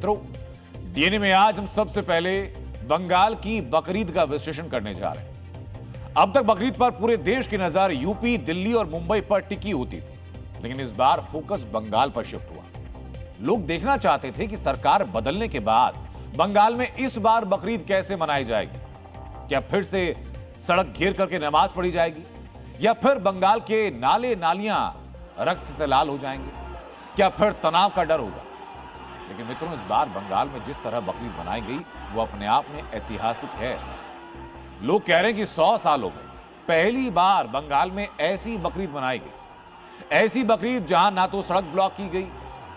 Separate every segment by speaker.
Speaker 1: मित्रों, डीएनए में आज हम सबसे पहले बंगाल की बकरीद का विश्लेषण करने जा रहे हैं। अब तक बकरीद पर पूरे देश की नजर यूपी, दिल्ली और मुंबई पर टिकी होती थी, लेकिन इस बार फोकस बंगाल पर शिफ्ट हुआ। लोग देखना चाहते थे कि सरकार बदलने के बाद बंगाल में इस बार बकरीद कैसे मनाई जाएगी। क्या फिर से सड़क घेर करके नमाज पढ़ी जाएगी, या फिर बंगाल के नाले नालियां रक्त से लाल हो जाएंगे, क्या फिर तनाव का डर होगा। लेकिन मित्रों, इस बार बंगाल में जिस तरह बकरीद मनाई गई वो अपने आप में ऐतिहासिक है। लोग कह रहे हैं कि 100 साल हो गए, पहली बार बंगाल में ऐसी बकरीद मनाई गई। ऐसी बकरीद जहां ना तो सड़क ब्लॉक की गई,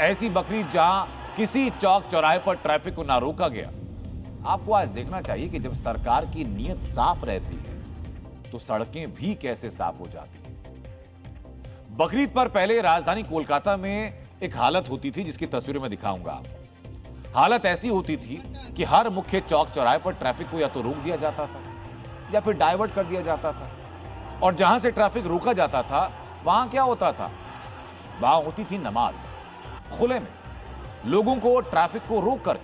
Speaker 1: ऐसी बकरीद जहां किसी चौक चौराहे पर ट्रैफिक को ना रोका गया। आपको आज देखना चाहिए कि जब सरकार की नीयत साफ रहती है तो सड़कें भी कैसे साफ हो जाती हैं। बकरीद पर पहले राजधानी कोलकाता में एक हालत होती थी जिसकी तस्वीरें मैं दिखाऊंगा आपको। हालत ऐसी होती थी कि हर मुख्य चौक चौराहे पर ट्रैफिक को या तो रोक दिया जाता था या फिर डाइवर्ट कर दिया जाता था, और जहां से ट्रैफिक रोका जाता था वहां क्या होता था, वहां होती थी नमाज खुले में, लोगों को ट्रैफिक को रोक कर।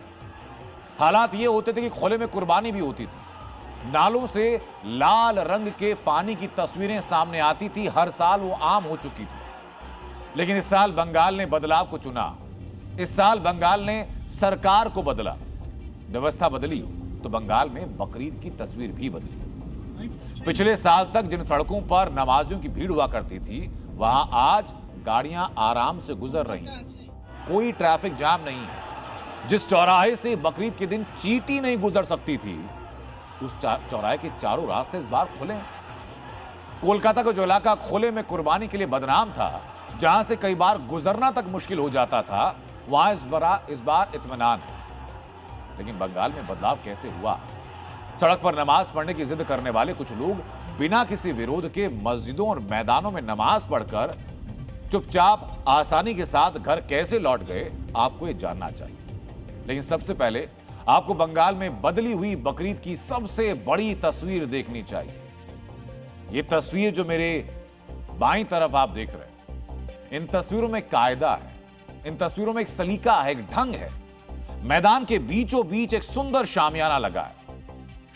Speaker 1: हालात ये होते थे कि खुले में कुर्बानी भी होती थी। नालों से लाल रंग के पानी की तस्वीरें सामने आती थी। हर साल वो आम हो चुकी थी, लेकिन इस साल बंगाल ने बदलाव को चुना। इस साल बंगाल ने सरकार को बदला, व्यवस्था बदली तो बंगाल में बकरीद की तस्वीर भी बदली। पिछले साल तक जिन सड़कों पर नमाजियों की भीड़ हुआ करती थी वहां आज गाड़ियां आराम से गुजर रही हैं। कोई ट्रैफिक जाम नहीं है। जिस चौराहे से बकरीद के दिन चींटी नहीं गुजर सकती थी, उस चौराहे के चारों रास्ते इस बार खुले हैं। कोलकाता का जो इलाका खुले में कुर्बानी के लिए बदनाम था, जहां से कई बार गुजरना तक मुश्किल हो जाता था, वहां इस बार इत्मीनान है। लेकिन बंगाल में बदलाव कैसे हुआ? सड़क पर नमाज पढ़ने की जिद करने वाले कुछ लोग बिना किसी विरोध के मस्जिदों और मैदानों में नमाज पढ़कर चुपचाप आसानी के साथ घर कैसे लौट गए, आपको यह जानना चाहिए। लेकिन सबसे पहले आपको बंगाल में बदली हुई बकरीद की सबसे बड़ी तस्वीर देखनी चाहिए। यह तस्वीर जो मेरे बाईं तरफ आप देख रहे हैं, इन तस्वीरों में कायदा है, इन तस्वीरों में एक सलीका है, एक ढंग है। मैदान के बीचों बीच एक सुंदर शामियाना लगा है।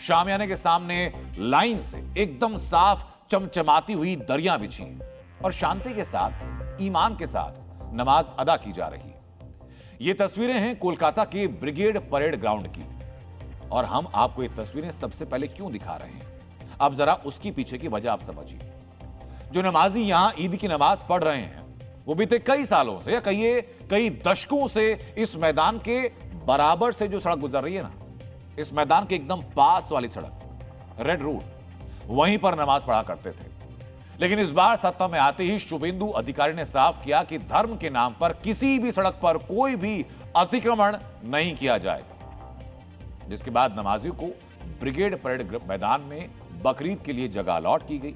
Speaker 1: शामियाने के सामने लाइन से एकदम साफ चमचमाती हुई दरियां बिछी हैं और शांति के साथ, ईमान के साथ नमाज अदा की जा रही है। ये तस्वीरें हैं कोलकाता के ब्रिगेड परेड ग्राउंड की, और हम आपको ये तस्वीरें सबसे पहले क्यों दिखा रहे हैं, अब जरा उसकी पीछे की वजह आप समझिए। जो नमाजी यहां ईद की नमाज पढ़ रहे हैं वो बीते कई सालों से या कहिए कई दशकों से इस मैदान के बराबर से जो सड़क गुजर रही है ना, इस मैदान के एकदम पास वाली सड़क, रेड रोड, वहीं पर नमाज पढ़ा करते थे। लेकिन इस बार सत्ता में आते ही शुभेंदु अधिकारी ने साफ किया कि धर्म के नाम पर किसी भी सड़क पर कोई भी अतिक्रमण नहीं किया जाएगा, जिसके बाद नमाजियों को ब्रिगेड परेड मैदान में बकरीद के लिए जगह अलॉट की गई।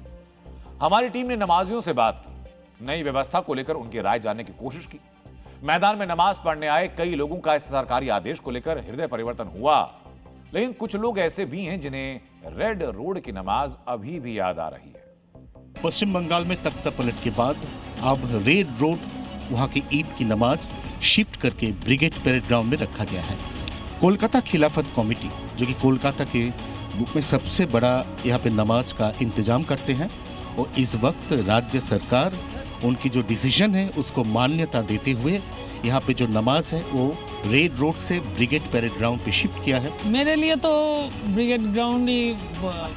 Speaker 1: हमारी टीम ने नमाजियों से बात की, नई व्यवस्था को लेकर उनकी राय जानने की कोशिश की। मैदान में नमाज पढ़ने आए कई लोगों का इस सरकारी आदेश को लेकर हृदय परिवर्तन हुआ, लेकिन कुछ लोग ऐसे भी हैं जिन्हें रेड रोड की नमाज अभी भी याद आ रही है।
Speaker 2: पश्चिम बंगाल में तख्ता पलट के बाद अब रेड रोड वहां की ईद की नमाज शिफ्ट करके ब्रिगेड परेड ग्राउंड में रखा गया है। कोलकाता खिलाफत कमेटी, जो कि कोलकाता के बुक में सबसे बड़ा यहाँ पे नमाज का इंतजाम करते हैं, और इस वक्त राज्य सरकार उनकी जो डिसीजन है उसको मान्यता देते हुए यहाँ पे जो नमाज है वो रेड रोड से ब्रिगेड परेड ग्राउंड पे शिफ्ट किया है।
Speaker 3: मेरे लिए तो ब्रिगेड ग्राउंड ही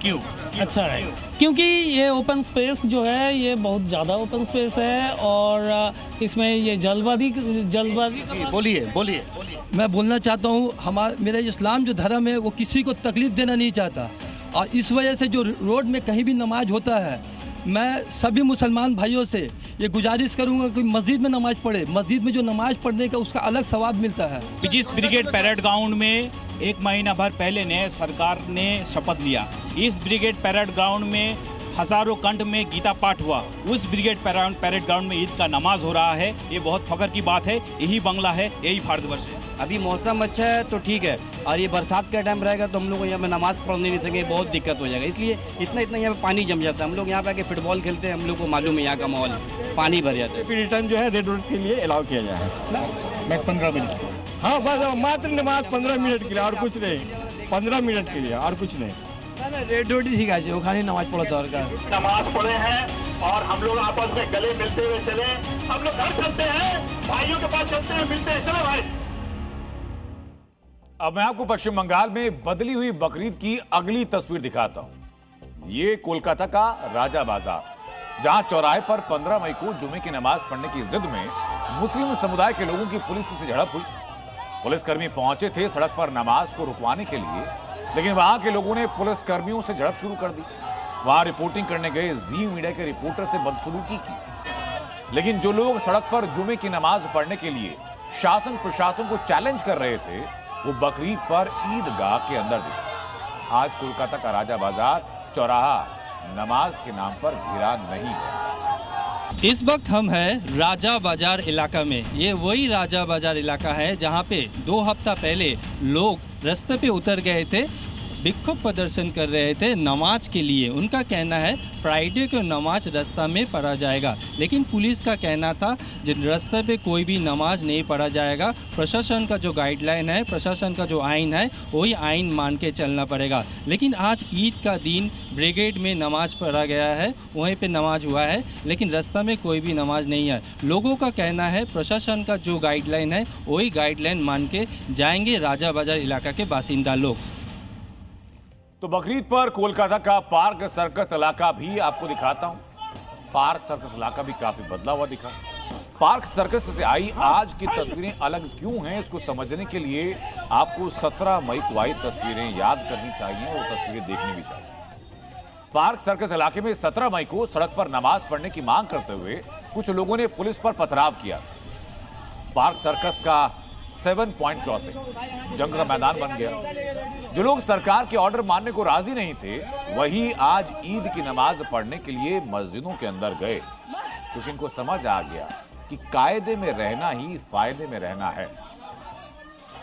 Speaker 2: क्यों
Speaker 3: अच्छा है, क्योंकि ये ओपन स्पेस जो है ये बहुत ज़्यादा ओपन स्पेस है, और इसमें ये जल्दबाजी
Speaker 2: बोलिए।
Speaker 4: मैं बोलना चाहता हूँ, मेरा इस्लाम जो धर्म है वो किसी को तकलीफ देना नहीं चाहता, और इस वजह से जो रोड में कहीं भी नमाज होता है, मैं सभी मुसलमान भाइयों से ये गुजारिश करूंगा कि मस्जिद में नमाज पढ़े। मस्जिद में जो नमाज पढ़ने का उसका अलग सवाब मिलता है।
Speaker 5: जिस ब्रिगेड परेड ग्राउंड में 1 महीना भर पहले ने सरकार ने शपथ लिया, इस ब्रिगेड परेड ग्राउंड में हजारों कंठ में गीता पाठ हुआ, उस ब्रिगेड पैरेड ग्राउंड में ईद का नमाज हो रहा है। ये बहुत फख्र की बात है। यही बांग्ला है, यही भारतवर्ष है।
Speaker 6: अभी मौसम अच्छा है तो ठीक है, और ये बरसात का टाइम रहेगा तो हम लोग को यहाँ पे नमाज पढ़ने नहीं सकेंगे, बहुत दिक्कत हो जाएगा। इसलिए इतना यहाँ पे पानी जम जाता है। हम लोग यहाँ पे आके फुटबॉल खेलते हैं, हम लोग को मालूम है यहाँ का माहौल, पानी भर जाता है।
Speaker 7: फिर रिटर्न जो है रेड रोड के लिए अलाउ किया जाए।
Speaker 2: मैं 15 मिनट।
Speaker 7: हाँ बस मात्र नमाज 15 मिनट के लिए, और कुछ नहीं। 15 मिनट के लिए और कुछ नहीं।
Speaker 6: रेड रोड ही ठीक है, वो खाली नमाज पढ़ो दरकार।
Speaker 8: नमाज पढ़े हैं और हम लोग आपस में गले मिलते हुए चले। हम लोग घर चलते हैं, भाइयों के पास चलते हैं, मिलते हैं, चलो भाई।
Speaker 1: अब मैं आपको पश्चिम बंगाल में बदली हुई बकरीद की अगली तस्वीर दिखाता हूं। ये कोलकाता का राजा बाजार, जहां चौराहे पर 15 मई को जुमे की नमाज पढ़ने की जिद में मुस्लिम समुदाय के लोगों की पुलिस से झड़प हुई। पुलिसकर्मी पहुंचे थे सड़क पर नमाज को रुकवाने के लिए, लेकिन वहां के लोगों ने पुलिसकर्मियों से झड़प शुरू कर दी। वहां रिपोर्टिंग करने गए जी मीडिया के रिपोर्टर से बदसलूकी की। लेकिन जो लोग सड़क पर जुमे की नमाज पढ़ने के लिए शासन प्रशासन को चैलेंज कर रहे थे, वो बकरीद पर ईदगाह के अंदर दिखे। आज कोलकाता का राजा बाजार चौराहा नमाज के नाम पर घिरा नहीं गया।
Speaker 4: इस वक्त हम हैं राजा बाजार इलाका में। ये वही राजा बाजार इलाका है जहाँ पे 2 हफ्ता पहले लोग रास्ते पे उतर गए थे, विक्षोभ प्रदर्शन कर रहे थे नमाज के लिए। उनका कहना है फ्राइडे को नमाज रास्ता में पढ़ा जाएगा, लेकिन पुलिस का कहना था जिन रास्ते पे कोई भी नमाज नहीं पढ़ा जाएगा। प्रशासन का जो गाइडलाइन है, प्रशासन का जो आइन है, वही आइन मान के चलना पड़ेगा। लेकिन आज ईद का दिन ब्रिगेड में नमाज पढ़ा गया है, वहीं पे नमाज हुआ है, लेकिन रास्ता में कोई भी नमाज नहीं है। लोगों का कहना है प्रशासन का जो गाइडलाइन है वही गाइडलाइन मान के जाएंगे राजा बाजार इलाका के बासिंदा लोग।
Speaker 1: तो बकरीद पर कोलकाता का पार्क सर्कस इलाका भी आपको दिखाता हूं। पार्क सर्कस इलाका भी काफी बदला हुआ दिखा। पार्क सर्कस से आई आज की तस्वीरें अलग क्यों हैं, इसको समझने के लिए आपको 17 मई को आई तस्वीरें याद करनी चाहिए और तस्वीरें देखनी भी चाहिए। पार्क सर्कस इलाके में 17 मई को सड़क पर नमाज पढ़ने की मांग करते हुए कुछ लोगों ने पुलिस पर पथराव किया। पार्क सर्कस का 7 पॉइंट क्रॉसिंग जंग का मैदान बन गया। जो लोग सरकार के ऑर्डर मानने को राजी नहीं थे, वही आज ईद की नमाज पढ़ने के लिए मस्जिदों के अंदर गए, क्योंकि इनको समझ आ गया कि कायदे में रहना ही फायदे में रहना है।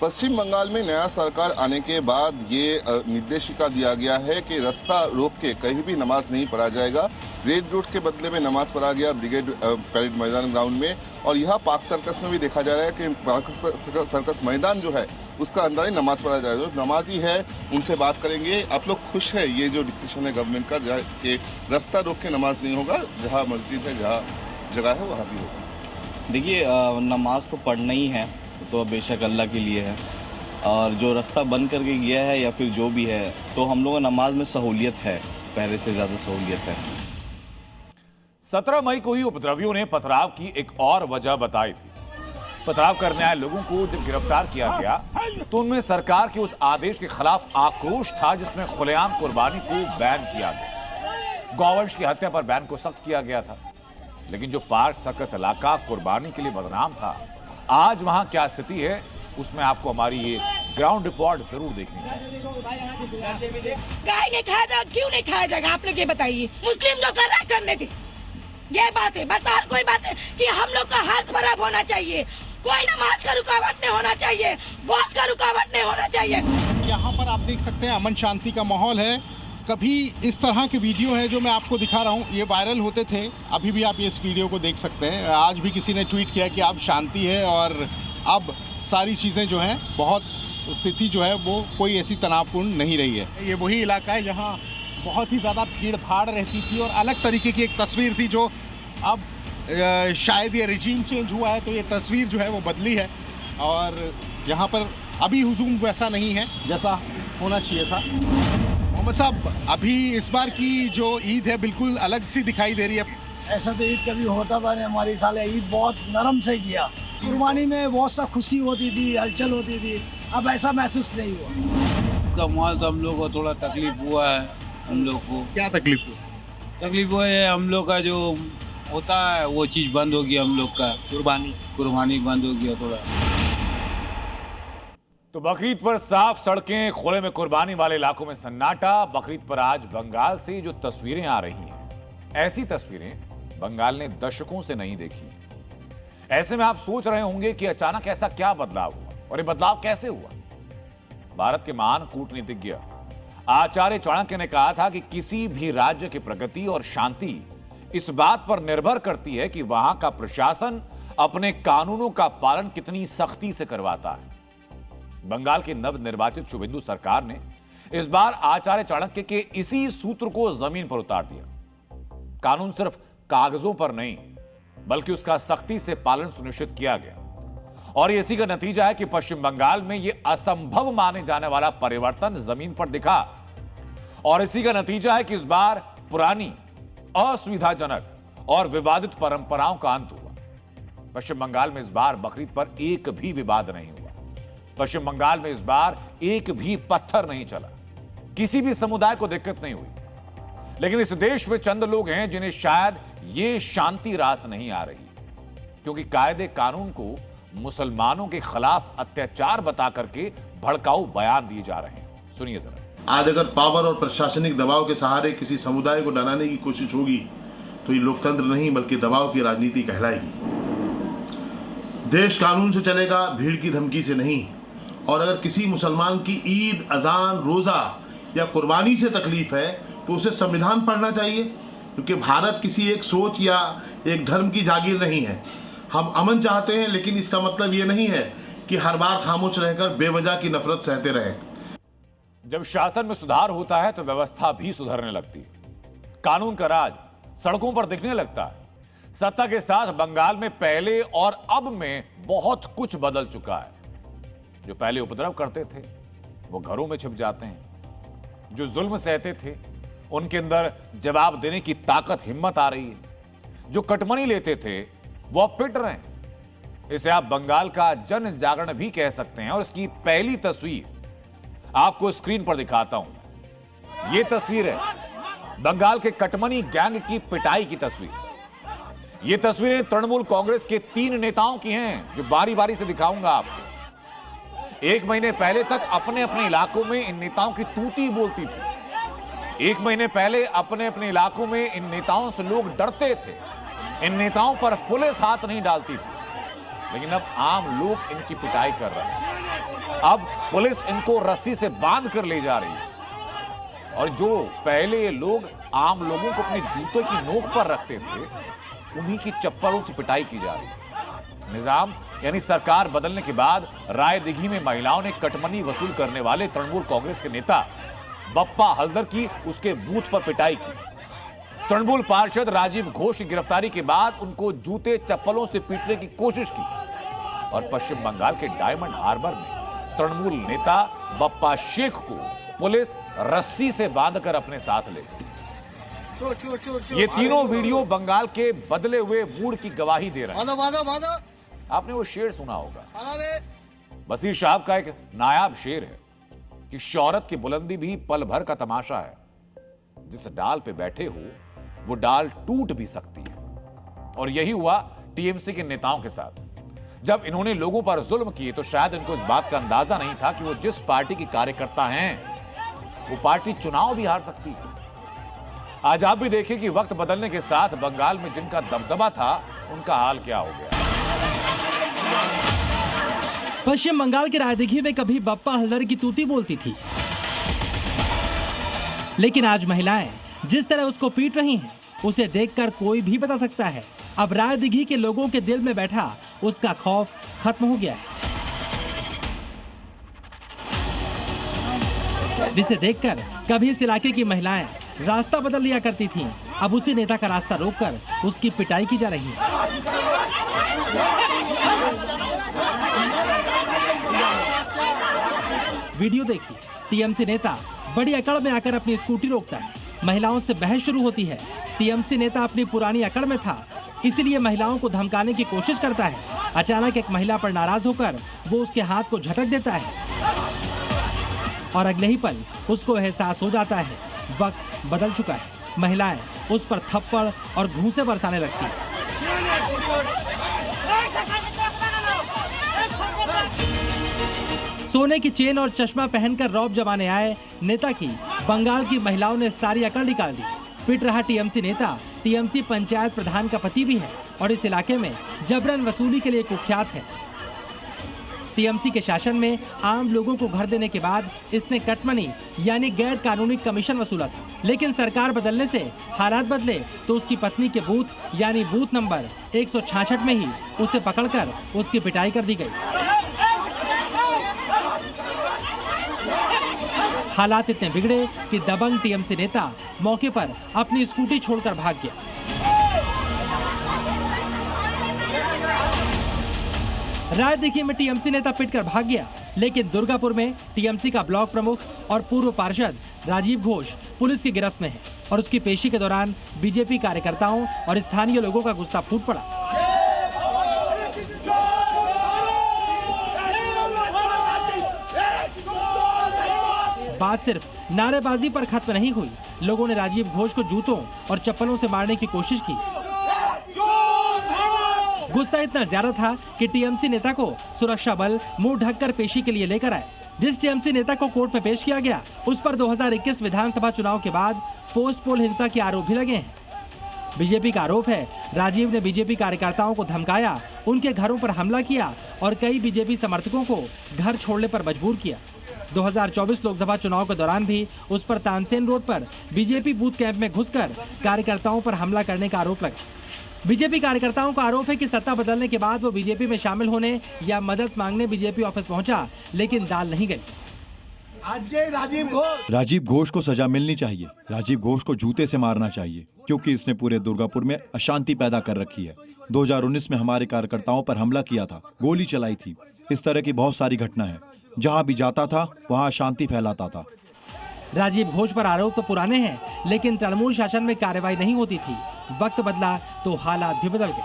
Speaker 9: पश्चिम बंगाल में नया सरकार आने के बाद ये निर्देशिका दिया गया है कि रास्ता रोक के कहीं भी नमाज नहीं पढ़ा जाएगा। रेड रोड के बदले में नमाज पढ़ा गया ब्रिगेड परेड मैदान ग्राउंड में, और यहाँ पार्क सर्कस में भी देखा जा रहा है कि पार्क सर्कस मैदान जो है उसका अंदर ही नमाज पढ़ा जा रहा है। जो नमाजी है उनसे बात करेंगे। आप लोग खुश है ये जो डिसीजन है गवर्नमेंट का, जहाँ कि रास्ता रोक के नमाज नहीं होगा, जहाँ मस्जिद है जहाँ जगह है वहाँ भी होगा?
Speaker 10: देखिए, नमाज तो पढ़ना ही है तो बेशक अल्लाह के लिए है, और जो रास्ता बंद करके गया है या फिर जो भी है, तो हम लोगों नमाज में सहूलियत है, पहले से ज़्यादा सहूलियत है।
Speaker 1: 17 मई को ही उपद्रवियों ने पथराव की एक और वजह बताई थी। पथराव करने आए लोगों को जब गिरफ्तार किया गया तो उनमें सरकार के उस आदेश के खिलाफ आक्रोश था जिसमें खुलेआम कुर्बानी को बैन किया गया। गौवंश की हत्या पर बैन को सख्त किया गया था। लेकिन जो पार्क सर्कस इलाका कुर्बानी के लिए बदनाम था, आज वहां क्या स्थिति है उसमें आपको हमारी ये ग्राउंड रिपोर्ट जरूर देखनी चाहिए।
Speaker 11: गाय नहीं खाया जाएगा, क्यों नहीं खाया जाएगा आप लोग ये बताइए। मुस्लिम जो कर रहे हैं करने दी, ये बात है बस, और कोई बात है कि हम लोग का हाथ खराब होना चाहिए, कोई नमाज का रुकावट नहीं होना चाहिए, बॉस का रुकावट नहीं होना चाहिए।
Speaker 2: यहाँ पर आप देख सकते हैं अमन शांति का माहौल है। कभी इस तरह के वीडियो है जो मैं आपको दिखा रहा हूँ, ये वायरल होते थे, अभी भी आप ये इस वीडियो को देख सकते हैं। आज भी किसी ने ट्वीट किया कि अब शांति है और अब सारी चीज़ें जो हैं बहुत स्थिति जो है वो कोई ऐसी तनावपूर्ण नहीं रही है। ये वही इलाका है जहाँ बहुत ही ज़्यादा भीड़ भाड़ रहती थी और अलग तरीके की एक तस्वीर थी, जो अब शायद ये रिजीम चेंज हुआ है तो ये तस्वीर जो है वो बदली है, और यहाँ पर अभी हुजूम वैसा नहीं है जैसा होना चाहिए था। मोहम्मद साहब, अभी इस बार की जो ईद है बिल्कुल अलग सी दिखाई दे रही है।
Speaker 12: ऐसा तो ईद कभी होता था नहीं, हमारी साल ईद बहुत नरम से किया। कुर्बानी में बहुत सा खुशी होती थी, हलचल होती थी, अब ऐसा महसूस नहीं हुआ।
Speaker 13: का माहौल तो हम लोग को थोड़ा तकलीफ हुआ है। हम लोग को
Speaker 2: क्या तकलीफ हुआ?
Speaker 13: तकलीफ हुआ है, हम लोग का जो होता है वो चीज़ बंद हो गया, हम लोग का कुर्बानी बंद हो गया थोड़ा।
Speaker 1: तो बकरीद पर साफ सड़कें, खुले में कुर्बानी वाले इलाकों में सन्नाटा। बकरीद पर आज बंगाल से जो तस्वीरें आ रही हैं ऐसी तस्वीरें बंगाल ने दशकों से नहीं देखी। ऐसे में आप सोच रहे होंगे कि अचानक ऐसा क्या बदलाव हुआ और ये बदलाव कैसे हुआ। भारत के महान कूटनीतिज्ञ आचार्य चाणक्य ने कहा था कि किसी भी राज्य की प्रगति और शांति इस बात पर निर्भर करती है कि वहां का प्रशासन अपने कानूनों का पालन कितनी सख्ती से करवाता है। बंगाल की नवनिर्वाचित शुभेंदु सरकार ने इस बार आचार्य चाणक्य के इसी सूत्र को जमीन पर उतार दिया। कानून सिर्फ कागजों पर नहीं बल्कि उसका सख्ती से पालन सुनिश्चित किया गया और इसी का नतीजा है कि पश्चिम बंगाल में यह असंभव माने जाने वाला परिवर्तन जमीन पर दिखा और इसी का नतीजा है कि इस बार पुरानी असुविधाजनक और विवादित परंपराओं का अंत हुआ। पश्चिम बंगाल में इस बार बकरीद पर एक भी विवाद नहीं हुआ। पश्चिम बंगाल में इस बार एक भी पत्थर नहीं चला। किसी भी समुदाय को दिक्कत नहीं हुई। लेकिन इस देश में चंद लोग हैं जिन्हें शायद ये शांति रास नहीं आ रही, क्योंकि कायदे कानून को मुसलमानों के खिलाफ अत्याचार बता करके भड़काऊ बयान दिए जा रहे हैं। सुनिए जरा।
Speaker 14: आज अगर पावर और प्रशासनिक दबाव के सहारे किसी समुदाय को डराने की कोशिश होगी तो ये लोकतंत्र नहीं बल्कि दबाव की राजनीति कहलाएगी। देश कानून से चलेगा, भीड़ की धमकी से नहीं। और अगर किसी मुसलमान की ईद, अजान, रोज़ा या कुर्बानी से तकलीफ है तो उसे संविधान पढ़ना चाहिए, क्योंकि भारत किसी एक सोच या एक धर्म की जागीर नहीं है। हम अमन चाहते हैं, लेकिन इसका मतलब ये नहीं है कि हर बार खामोश रहकर बेवजह की नफरत सहते रहें।
Speaker 1: जब शासन में सुधार होता है तो व्यवस्था भी सुधरने लगती है। कानून का राज सड़कों पर दिखने लगता है। सत्ता के साथ बंगाल में पहले और अब में बहुत कुछ बदल चुका है। जो पहले उपद्रव करते थे वो घरों में छिप जाते हैं। जो जुल्म सहते थे उनके अंदर जवाब देने की ताकत, हिम्मत आ रही है। जो कटमनी लेते थे वो अब पिट रहे हैं। इसे आप बंगाल का जन जागरण भी कह सकते हैं। और इसकी पहली तस्वीर आपको स्क्रीन पर दिखाता हूं। यह तस्वीर है बंगाल के कटमनी गैंग की पिटाई की तस्वीर। यह तस्वीरें तृणमूल कांग्रेस के 3 नेताओं की हैं, जो बारी बारी से दिखाऊंगा आपको। 1 महीने पहले तक अपने अपने इलाकों में इन नेताओं की तूती बोलती थी। 1 महीने पहले अपने अपने इलाकों में इन नेताओं से लोग डरते थे। इन नेताओं पर पुलिस हाथ नहीं डालती थी। लेकिन अब आम लोग इनकी पिटाई कर रहे हैं। अब पुलिस इनको रस्सी से बांध कर ले जा रही है। और जो पहले ये लोग आम लोगों को अपने जूते की नोक पर रखते थे, उन्हीं की चप्पलों से पिटाई की जा रही है। निजाम यानी सरकार बदलने के बाद रायदिघी में महिलाओं ने कटमनी वसूल करने वाले तृणमूल कांग्रेस के नेता बप्पा हल्दर की उसके बूथ पर पिटाई की। तृणमूल पार्षद राजीव घोष की गिरफ्तारी के बाद उनको जूते चप्पलों से पीटने की कोशिश की। और पश्चिम बंगाल के डायमंड हार्बर में तृणमूल नेता बप्पा शेख को पुलिस रस्सी से बांधकर अपने साथ ले गई। ये तीनों वीडियो बंगाल के बदले हुए मूड की गवाही दे रहे हैं। आपने वो शेर सुना होगा, बशीर साहब का एक नायाब शेर है कि शौहरत की बुलंदी भी पल भर का तमाशा है। जिस डाल पे बैठे हो वो डाल टूट भी सकती है। और यही हुआ टीएमसी के नेताओं के साथ। जब इन्होंने लोगों पर जुल्म किए तो शायद इनको इस बात का अंदाजा नहीं था कि वो जिस पार्टी की कार्यकर्ता हैं वो पार्टी चुनाव भी हार सकती है। आज आप भी देखें कि वक्त बदलने के साथ बंगाल में जिनका दबदबा था उनका हाल क्या हो गया।
Speaker 15: पश्चिम बंगाल के रायदिघी में कभी बप्पा हल्दर की तूती बोलती थी, लेकिन आज महिलाएं जिस तरह उसको पीट रही हैं, उसे देखकर कोई भी बता सकता है अब रायदिघी के लोगों के दिल में बैठा उसका खौफ खत्म हो गया है। जिसे देखकर कभी इस इलाके की महिलाएं रास्ता बदल लिया करती थीं, अब उसी नेता का रास्ता रोककर उसकी पिटाई की जा रही है। वीडियो देखिए, टीएमसी नेता बड़ी अकड़ में आकर अपनी स्कूटी रोकता है। महिलाओं से बहस शुरू होती है। टीएमसी नेता अपनी पुरानी अकड़ में था, इसलिए महिलाओं को धमकाने की कोशिश करता है। अचानक एक महिला पर नाराज होकर वो उसके हाथ को झटक देता है और अगले ही पल उसको एहसास हो जाता है वक्त बदल चुका है। महिलाएं उस पर थप्पड़ और घूंसे बरसाने लगती हैं। सोने की चेन और चश्मा पहनकर रौब जमाने आए नेता की बंगाल की महिलाओं ने सारी अकड़ निकाल दी। पिट रहा टीएमसी नेता टीएमसी पंचायत प्रधान का पति भी है और इस इलाके में जबरन वसूली के लिए कुख्यात है। टीएमसी के शासन में आम लोगों को घर देने के बाद इसने कटमनी यानी गैर कानूनी कमीशन वसूला था, लेकिन सरकार बदलने से हालात बदले तो उसकी पत्नी के बूथ यानी बूथ नंबर 166 में ही उसे पकड़कर उसकी पिटाई कर दी गई। हालात इतने बिगड़े कि दबंग टीएमसी नेता मौके पर अपनी स्कूटी छोड़कर भाग गया। रायदिघी में टीएमसी नेता पिटकर भाग गया, लेकिन दुर्गापुर में टीएमसी का ब्लॉक प्रमुख और पूर्व पार्षद राजीव घोष पुलिस की गिरफ्त में है और उसकी पेशी के दौरान बीजेपी कार्यकर्ताओं और स्थानीय लोगों का गुस्सा फूट पड़ा। बात सिर्फ नारेबाजी पर खत्म नहीं हुई, लोगों ने राजीव घोष को जूतों और चप्पलों से मारने की कोशिश की। गुस्सा इतना ज्यादा था कि टीएमसी नेता को सुरक्षा बल मुंह ढककर पेशी के लिए लेकर आए। जिस टीएमसी नेता को कोर्ट में पेश किया गया उस पर 2021 विधानसभा चुनाव के बाद पोस्ट पोल हिंसा के आरोप भी लगे हैं। बीजेपी का आरोप है राजीव ने बीजेपी कार्यकर्ताओं को धमकाया, उनके घरों पर हमला किया और कई बीजेपी समर्थकों को घर छोड़ने पर मजबूर किया। 2024 लोकसभा चुनाव के दौरान भी उस पर तानसेन रोड पर बीजेपी बूथ कैंप में घुसकर कार्यकर्ताओं पर हमला करने का आरोप लगा। बीजेपी कार्यकर्ताओं का आरोप है कि सत्ता बदलने के बाद वो बीजेपी में शामिल होने या मदद मांगने बीजेपी ऑफिस पहुंचा, लेकिन दाल नहीं गई।
Speaker 16: आज के राजीव घोष को सजा मिलनी चाहिए। राजीव घोष को जूते से मारना चाहिए क्योंकि इसने पूरे दुर्गापुर में अशांति पैदा कर रखी है। 2019 में हमारे कार्यकर्ताओं पर हमला किया था, गोली चलाई थी। इस तरह की बहुत सारी घटना है। जहां भी जाता था वहां अशांति फैलाता था।
Speaker 15: राजीव घोष पर आरोप तो पुराने हैं, लेकिन तृणमूल शासन में कार्रवाई नहीं होती थी। वक्त बदला तो हालात भी बदल गए।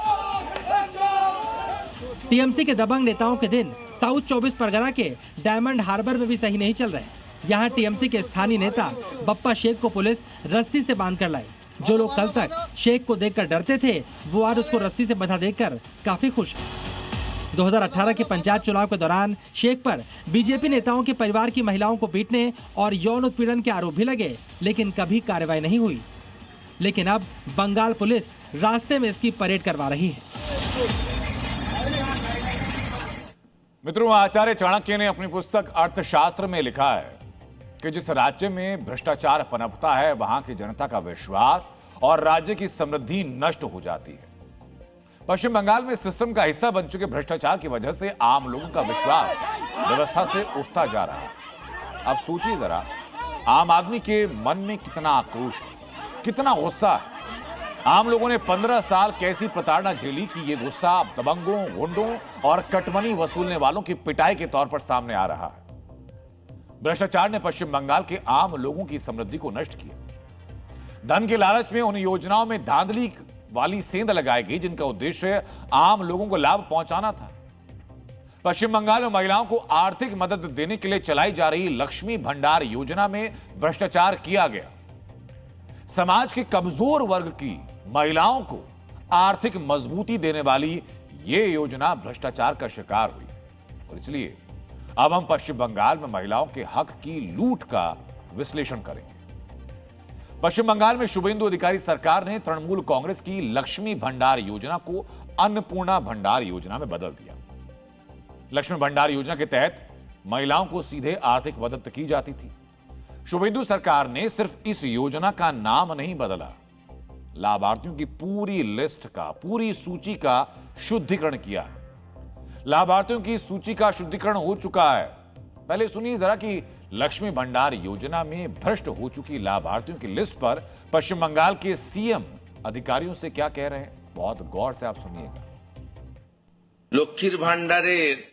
Speaker 15: टीएमसी के दबंग नेताओं के दिन साउथ 24 परगना के डायमंड हार्बर में भी सही नहीं चल रहे। यहाँ टीएमसी के स्थानीय नेता बप्पा शेख को पुलिस रस्सी से बांध कर लाई। जो लोग कल तक शेख को देखकर डरते थे वो आज उसको रस्सी से बंधा देखकर काफी खुश हैं। 2018 के पंचायत चुनाव के दौरान शेख पर बीजेपी नेताओं के परिवार की महिलाओं को पीटने और यौन उत्पीड़न के आरोप भी लगे, लेकिन कभी कार्रवाई नहीं हुई। लेकिन अब बंगाल पुलिस रास्ते में इसकी परेड करवा रही है।
Speaker 1: मित्रों, आचार्य चाणक्य ने अपनी पुस्तक अर्थशास्त्र में लिखा है कि जिस राज्य में भ्रष्टाचार पनपता है वहां की जनता का विश्वास और राज्य की समृद्धि नष्ट हो जाती है। पश्चिम बंगाल में सिस्टम का हिस्सा बन चुके भ्रष्टाचार की वजह से आम लोगों का विश्वास व्यवस्था से उठता जा रहा है। अब सोचिए जरा, आम आदमी के मन में कितना आक्रोश है, कितना गुस्सा है। आम लोगों ने 15 साल कैसी प्रताड़ना झेली कि ये गुस्सा अब दबंगों, गुंडों और कटमनी वसूलने वालों की पिटाई के तौर पर सामने आ रहा है। भ्रष्टाचार ने पश्चिम बंगाल के आम लोगों की समृद्धि को नष्ट किया। धन के लालच में उन योजनाओं में धांधली वाली सेंध लगाई गई जिनका उद्देश्य आम लोगों को लाभ पहुंचाना था। पश्चिम बंगाल में महिलाओं को आर्थिक मदद देने के लिए चलाई जा रही लक्ष्मी भंडार योजना में भ्रष्टाचार किया गया। समाज के कमजोर वर्ग की महिलाओं को आर्थिक मजबूती देने वाली यह योजना भ्रष्टाचार का शिकार हुई और इसलिए अब हम पश्चिम बंगाल में महिलाओं के हक की लूट का विश्लेषण करेंगे। पश्चिम बंगाल में शुभेंदु अधिकारी सरकार ने तृणमूल कांग्रेस की लक्ष्मी भंडार योजना को अन्नपूर्णा भंडार योजना में बदल दिया। लक्ष्मी भंडार योजना के तहत महिलाओं को सीधे आर्थिक मदद की जाती थी। शुभेंदु सरकार ने सिर्फ इस योजना का नाम नहीं बदला, लाभार्थियों की पूरी लिस्ट का, पूरी सूची का शुद्धिकरण किया। लाभार्थियों की सूची का शुद्धिकरण हो चुका है। पहले सुनिए जरा कि लक्ष्मी भंडार योजना में भ्रष्ट हो चुकी लाभार्थियों की लिस्ट पर पश्चिम बंगाल के सीएम अधिकारियों से क्या कह रहे हैं। बहुत गौर से आप सुनिएगा।
Speaker 17: लक्ष्मीर भंडारे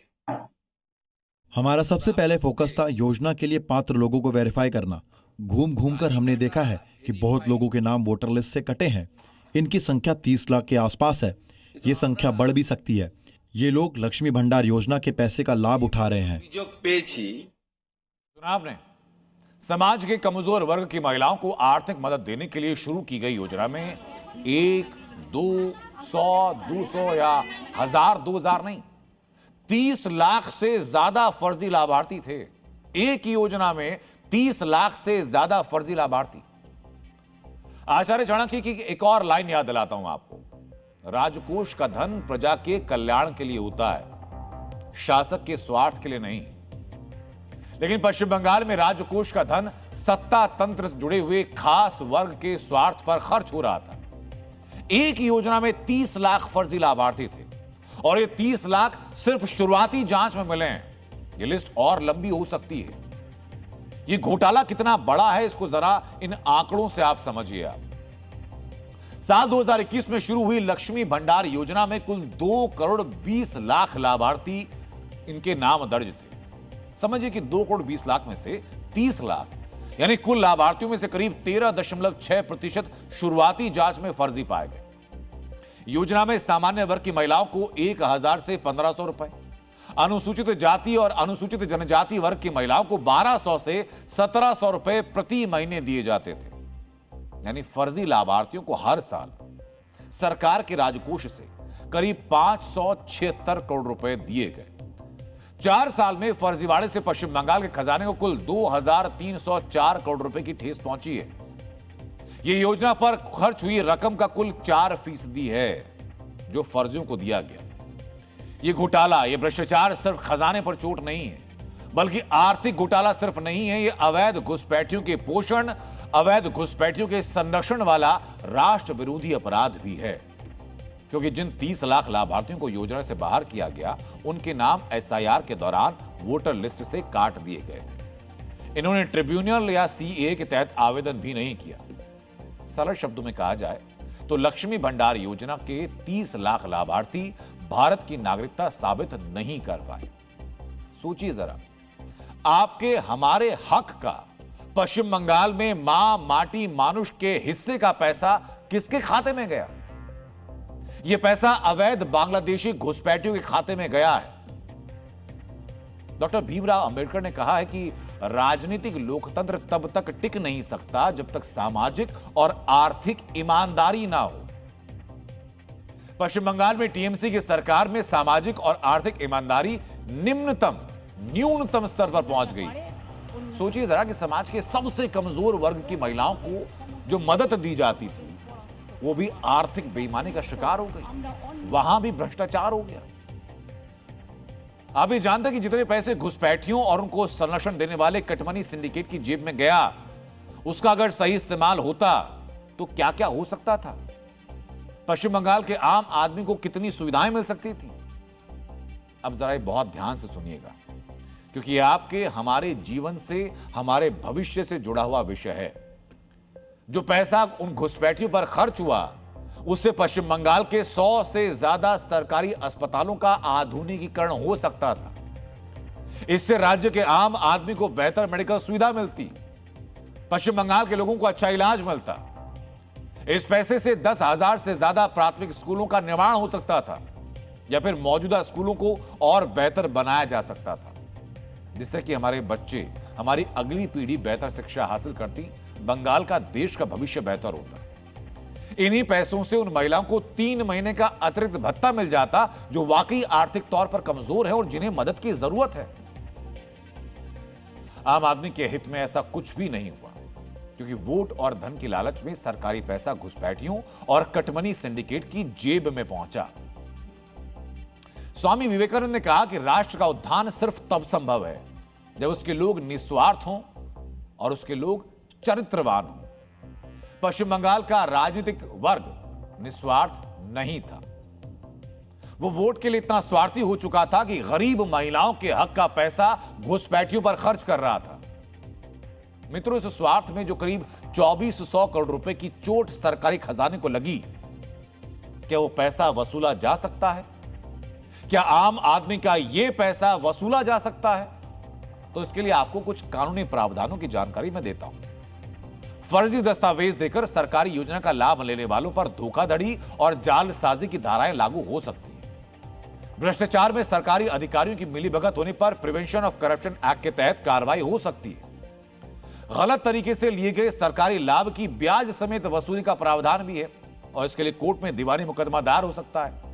Speaker 16: हमारा सबसे पहले फोकस था योजना के लिए पात्र लोगों को वेरीफाई करना। घूम घूम कर हमने देखा है कि बहुत लोगों के नाम वोटर लिस्ट से कटे हैं। इनकी संख्या 30 लाख के आसपास है। ये संख्या बढ़ भी सकती है। ये लोग लक्ष्मी भंडार योजना के पैसे का लाभ उठा रहे हैं।
Speaker 1: चुनाव ने समाज के कमजोर वर्ग की महिलाओं को आर्थिक मदद देने के लिए शुरू की गई योजना में 1, 2, 100, 200 या 1000, 2000 नहीं, 30 लाख से ज्यादा फर्जी लाभार्थी थे। एक ही योजना में 30 लाख से ज्यादा फर्जी लाभार्थी। आचार्य चाणक्य की एक और लाइन याद दिलाता हूं आपको, राजकोष का धन प्रजा के कल्याण के लिए होता है, शासक के स्वार्थ के लिए नहीं। लेकिन पश्चिम बंगाल में राजकोष का धन सत्ता तंत्र से जुड़े हुए खास वर्ग के स्वार्थ पर खर्च हो रहा था। एक योजना में 30 लाख फर्जी लाभार्थी थे और ये 30 लाख सिर्फ शुरुआती जांच में मिले हैं। ये लिस्ट और लंबी हो सकती है। ये घोटाला कितना बड़ा है इसको जरा इन आंकड़ों से आप समझिए। आप साल 2021 में शुरू हुई लक्ष्मी भंडार योजना में कुल 2 करोड़ 20 लाख लाभार्थी इनके नाम दर्ज थे। समझिए कि 2 करोड़ 20 लाख में से 30 लाख यानी कुल लाभार्थियों में से करीब 13.6% शुरुआती जांच में फर्जी पाए गए। योजना में सामान्य वर्ग की महिलाओं को 1000 से 1500 रुपए, अनुसूचित जाति और अनुसूचित जनजाति वर्ग की महिलाओं को 1200 से 1700 रुपए प्रति महीने दिए जाते थे। यानी फर्जी लाभार्थियों को हर साल सरकार के राजकोष से करीब 576 करोड़ रुपए दिए गए। 4 साल में फर्जीवाड़े से पश्चिम बंगाल के खजाने को कुल 2304 करोड़ रुपए की ठेस पहुंची है। यह योजना पर खर्च हुई रकम का कुल 4% है जो फर्जियों को दिया गया। यह घोटाला, यह भ्रष्टाचार सिर्फ खजाने पर चोट नहीं है, बल्कि आर्थिक घोटाला सिर्फ नहीं है, यह अवैध घुसपैठियों के पोषण, अवैध घुसपैठियों के संरक्षण वाला राष्ट्र विरोधी अपराध भी है। क्योंकि जिन 30 लाख लाभार्थियों को योजना से बाहर किया गया, उनके नाम SIR के दौरान वोटर लिस्ट से काट दिए गए थे। इन्होंने ट्रिब्यूनल या CA के तहत आवेदन भी नहीं किया। सरल शब्दों में कहा जाए तो लक्ष्मी भंडार योजना के 30 लाख लाभार्थी भारत की नागरिकता साबित नहीं कर पाए। सोचिए जरा, आपके हमारे हक का पश्चिम बंगाल में मां माटी मानुष के हिस्से का पैसा किसके खाते में गया? यह पैसा अवैध बांग्लादेशी घुसपैठियों के खाते में गया है। डॉक्टर भीमराव अंबेडकर ने कहा है कि राजनीतिक लोकतंत्र तब तक टिक नहीं सकता जब तक सामाजिक और आर्थिक ईमानदारी ना हो। पश्चिम बंगाल में TMC की सरकार में सामाजिक और आर्थिक ईमानदारी न्यूनतम स्तर पर पहुंच गई। सोचिए जरा कि समाज के सबसे कमजोर वर्ग की महिलाओं को जो मदद दी जाती थी, वो भी आर्थिक बेईमानी का शिकार हो गई। वहां भी भ्रष्टाचार हो गया। आप ये जानते हैं कि जितने पैसे घुसपैठियों और उनको संरक्षण देने वाले कटमनी सिंडिकेट की जेब में गया, उसका अगर सही इस्तेमाल होता तो क्या क्या हो सकता था? पश्चिम बंगाल के आम आदमी को कितनी सुविधाएं मिल सकती थी? अब जरा बहुत ध्यान से सुनिएगा, क्योंकि आपके हमारे जीवन से, हमारे भविष्य से जुड़ा हुआ विषय है। जो पैसा उन घुसपैठियों पर खर्च हुआ, उससे पश्चिम बंगाल के 100 से ज्यादा सरकारी अस्पतालों का आधुनिकीकरण हो सकता था। इससे राज्य के आम आदमी को बेहतर मेडिकल सुविधा मिलती, पश्चिम बंगाल के लोगों को अच्छा इलाज मिलता। इस पैसे से 10,000 से ज्यादा प्राथमिक स्कूलों का निर्माण हो सकता था, या फिर मौजूदा स्कूलों को और बेहतर बनाया जा सकता था, जिससे कि हमारे बच्चे, हमारी अगली पीढ़ी बेहतर शिक्षा हासिल करती, बंगाल का, देश का भविष्य बेहतर होता। इन्हीं पैसों से उन महिलाओं को 3 महीने का अतिरिक्त भत्ता मिल जाता जो वाकई आर्थिक तौर पर कमजोर है और जिन्हें मदद की जरूरत है। आम आदमी के हित में ऐसा कुछ भी नहीं हुआ, क्योंकि वोट और धन की लालच में सरकारी पैसा घुसपैठियों और कटमनी सिंडिकेट की जेब में पहुंचा। स्वामी विवेकानंद ने कहा कि राष्ट्र का उत्थान सिर्फ तब संभव है जब उसके लोग निस्वार्थ हों और उसके लोग चरित्रवान हों। पश्चिम बंगाल का राजनीतिक वर्ग निस्वार्थ नहीं था। वो वोट के लिए इतना स्वार्थी हो चुका था कि गरीब महिलाओं के हक का पैसा घुसपैठियों पर खर्च कर रहा था। मित्रों, इस स्वार्थ में जो करीब 2400 करोड़ रुपए की चोट सरकारी खजाने को लगी, क्या वो पैसा वसूला जा सकता है? क्या आम आदमी का यह पैसा वसूला जा सकता है? तो इसके लिए आपको कुछ कानूनी प्रावधानों की जानकारी मैं देता हूं। फर्जी दस्तावेज देकर सरकारी योजना का लाभ लेने वालों पर धोखाधड़ी और जालसाजी की धाराएं लागू हो सकती हैं। भ्रष्टाचार में सरकारी अधिकारियों की मिलीभगत होने पर प्रिवेंशन ऑफ करप्शन एक्ट के तहत कार्रवाई हो सकती है। गलत तरीके से लिए गए सरकारी लाभ की ब्याज समेत वसूली का प्रावधान भी है और इसके लिए कोर्ट में दीवानी मुकदमा दायर हो सकता है।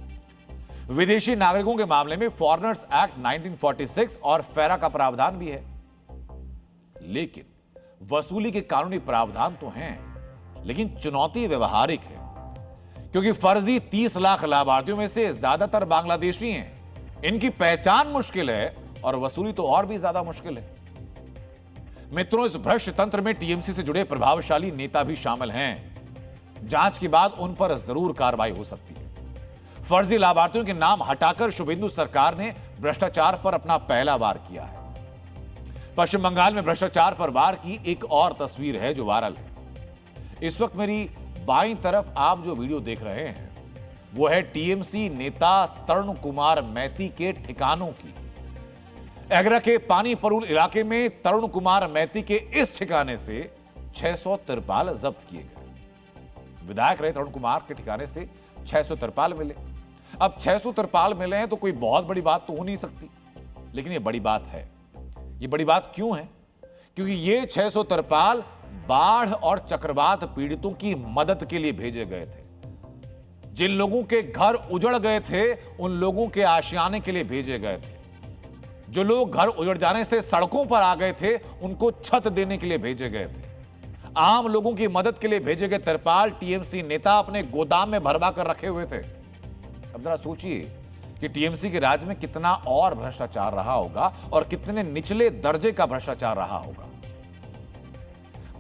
Speaker 1: विदेशी नागरिकों के मामले में फॉरेनर्स एक्ट 1946 और फेरा का प्रावधान भी है। लेकिन वसूली के कानूनी प्रावधान तो हैं, लेकिन चुनौती व्यवहारिक है, क्योंकि फर्जी 30 लाख लाभार्थियों में से ज्यादातर बांग्लादेशी हैं। इनकी पहचान मुश्किल है और वसूली तो और भी ज्यादा मुश्किल है। मित्रों, इस भ्रष्ट तंत्र में टीएमसी से जुड़े प्रभावशाली नेता भी शामिल हैं। जांच के बाद उन पर जरूर कार्रवाई हो सकती है। फर्जी लाभार्थियों के नाम हटाकर शुभेंदु सरकार ने भ्रष्टाचार पर अपना पहला वार किया है। पश्चिम बंगाल में भ्रष्टाचार पर वार की एक और तस्वीर है जो वायरल है। इस वक्त मेरी बाईं तरफ आप जो वीडियो देख रहे हैं वो है टीएमसी नेता तरुण कुमार मैती के ठिकानों की। एगरा के पानी परूल इलाके में तरुण कुमार मैती के इस ठिकाने से 600 तिरपाल जब्त किए गए। विधायक रहे तरुण कुमार के ठिकाने से 600 तिरपाल मिले। अब 600 तिरपाल मिले हैं तो कोई बहुत बड़ी बात तो हो नहीं सकती, लेकिन ये बड़ी बात है। ये बड़ी बात क्यों है? क्योंकि ये 600 तिरपाल बाढ़ और चक्रवात पीड़ितों की मदद के लिए भेजे गए थे। जिन लोगों के घर उजड़ गए थे उन लोगों के आशियाने के लिए भेजे गए थे। जो लोग घर उजड़ जाने से सड़कों पर आ गए थे उनको छत देने के लिए भेजे गए थे। आम लोगों की मदद के लिए भेजे गए तिरपाल टीएमसी नेता अपने गोदाम में भरवा कर रखे हुए थे। अब जरा सोचिए कि टीएमसी के राज में कितना और भ्रष्टाचार रहा होगा और कितने निचले दर्जे का भ्रष्टाचार रहा होगा।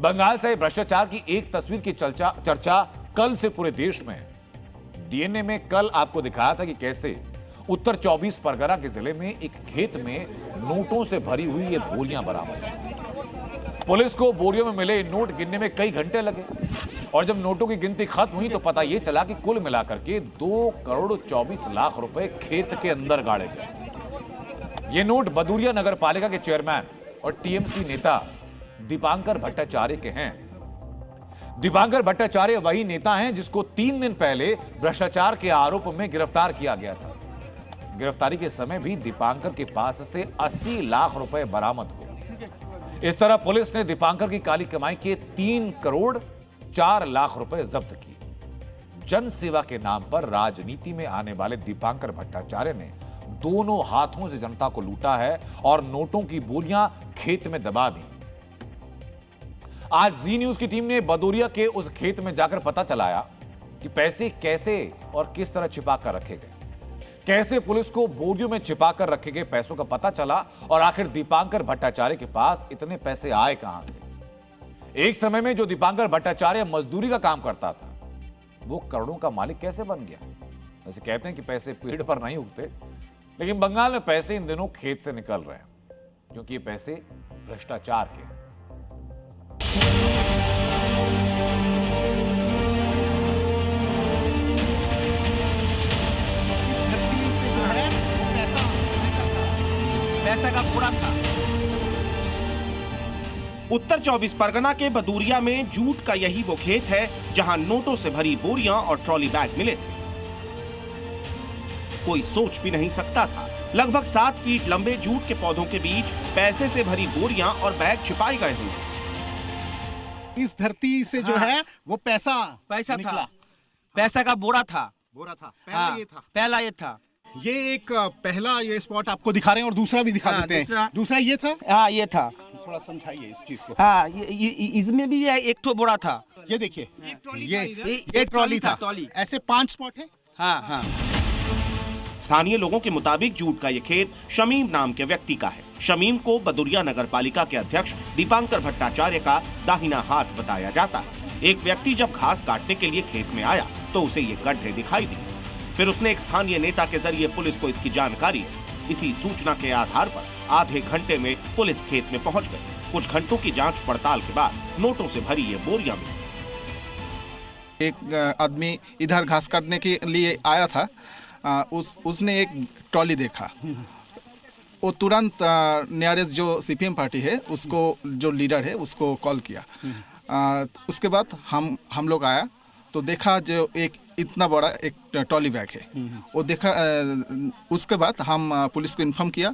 Speaker 1: बंगाल से भ्रष्टाचार की एक तस्वीर की चर्चा कल से पूरे देश में है। डीएनए में कल आपको दिखाया था कि कैसे उत्तर 24 परगना के जिले में एक खेत में नोटों से भरी हुई ये बोरियां बरामद हुई। पुलिस को बोरियों में मिले नोट गिनने में कई घंटे लगे और जब नोटों की गिनती खत्म हुई तो पता यह चला कि कुल मिलाकर के 2 करोड़ 24 लाख रुपए खेत के अंदर गाड़े गए। ये नोट बदूरिया नगर पालिका के चेयरमैन और टीएमसी नेता दीपांकर भट्टाचार्य के हैं। दीपांकर भट्टाचार्य वही नेता हैं जिसको 3 दिन पहले भ्रष्टाचार के आरोप में गिरफ्तार किया गया था। गिरफ्तारी के समय भी दीपांकर के पास से 80 लाख रुपए बरामद हुए। इस तरह पुलिस ने दीपांकर की काली कमाई के 3 करोड़ 4 लाख रुपए जब्त किए। जन सेवा के नाम पर राजनीति में आने वाले दीपांकर भट्टाचार्य ने दोनों हाथों से जनता को लूटा है और नोटों की बोरियां खेत में दबा दी। आज जी न्यूज की टीम ने बदूरिया के उस खेत में जाकर पता चलाया कि पैसे कैसे और किस तरह छिपा कर रखे गए, कैसे पुलिस को बोरियों में छिपा कर रखे गए पैसों का पता चला और आखिर दीपांकर भट्टाचार्य के पास इतने पैसे आए कहां से। एक समय में जो दीपांकर भट्टाचार्य मजदूरी का काम करता था वो करोड़ों का मालिक कैसे बन गया। वैसे कहते हैं कि पैसे पेड़ पर नहीं उगते, लेकिन बंगाल में पैसे इन दिनों खेत से निकल रहे हैं क्योंकि ये पैसे भ्रष्टाचार के हैं।
Speaker 18: पैसा का पूरा था। उत्तर 24 परगना के बदूरिया में जूट का यही वो खेत है जहां नोटों से भरी बोरियां और ट्रॉली बैग मिले थे। कोई सोच भी नहीं सकता था लगभग 7 फीट लंबे जूट के पौधों के बीच पैसे से भरी बोरियां और बैग छिपाए गए हुए।
Speaker 19: इस धरती से जो है वो पैसा
Speaker 6: था, पैसा का बोरा था।
Speaker 19: पहला ये था।
Speaker 6: पहला ये था।
Speaker 19: ये एक पहला ये स्पॉट आपको दिखा रहे हैं और दूसरा भी दिखा देते हैं। दूसरा ये था।
Speaker 6: हाँ ये था।
Speaker 19: थोड़ा समझाइए इस चीज को।
Speaker 6: हाँ इसमें भी एक तो बोरा था।
Speaker 19: ये देखिए ये ट्रॉली था। ऐसे 5 स्पॉट है।
Speaker 6: हाँ हाँ।
Speaker 18: स्थानीय लोगों के मुताबिक जूट का ये खेत शमीम नाम के व्यक्ति का है। शमीम को बदूरिया नगर पालिका के अध्यक्ष दीपांकर भट्टाचार्य का दाहिना हाथ बताया जाता है। एक व्यक्ति जब घास काटने के लिए खेत में आया तो उसे ये गड्ढे दिखाई दिए। फिर उसने एक स्थानीय नेता के जरिए पुलिस को इसकी जानकारी दी। इसी सूचना के आधार पर आधे घंटे में पुलिस खेत में पहुंच गई। कुछ घंटों की जांच पड़ताल के बाद नोटों से भरी ये बोरियां मिली।
Speaker 19: एक आदमी इधर घास काटने के लिए आया था। उसने एक ट्रॉली देखा। वो तुरंत नियरेस्ट जो सीपीएम पार्टी है उसको जो लीडर है उसको कॉल किया। उसके बाद हम लोग आया तो देखा जो एक इतना बड़ा एक ट्रॉली बैग है। वो देखा। उसके बाद हम पुलिस को इन्फॉर्म किया।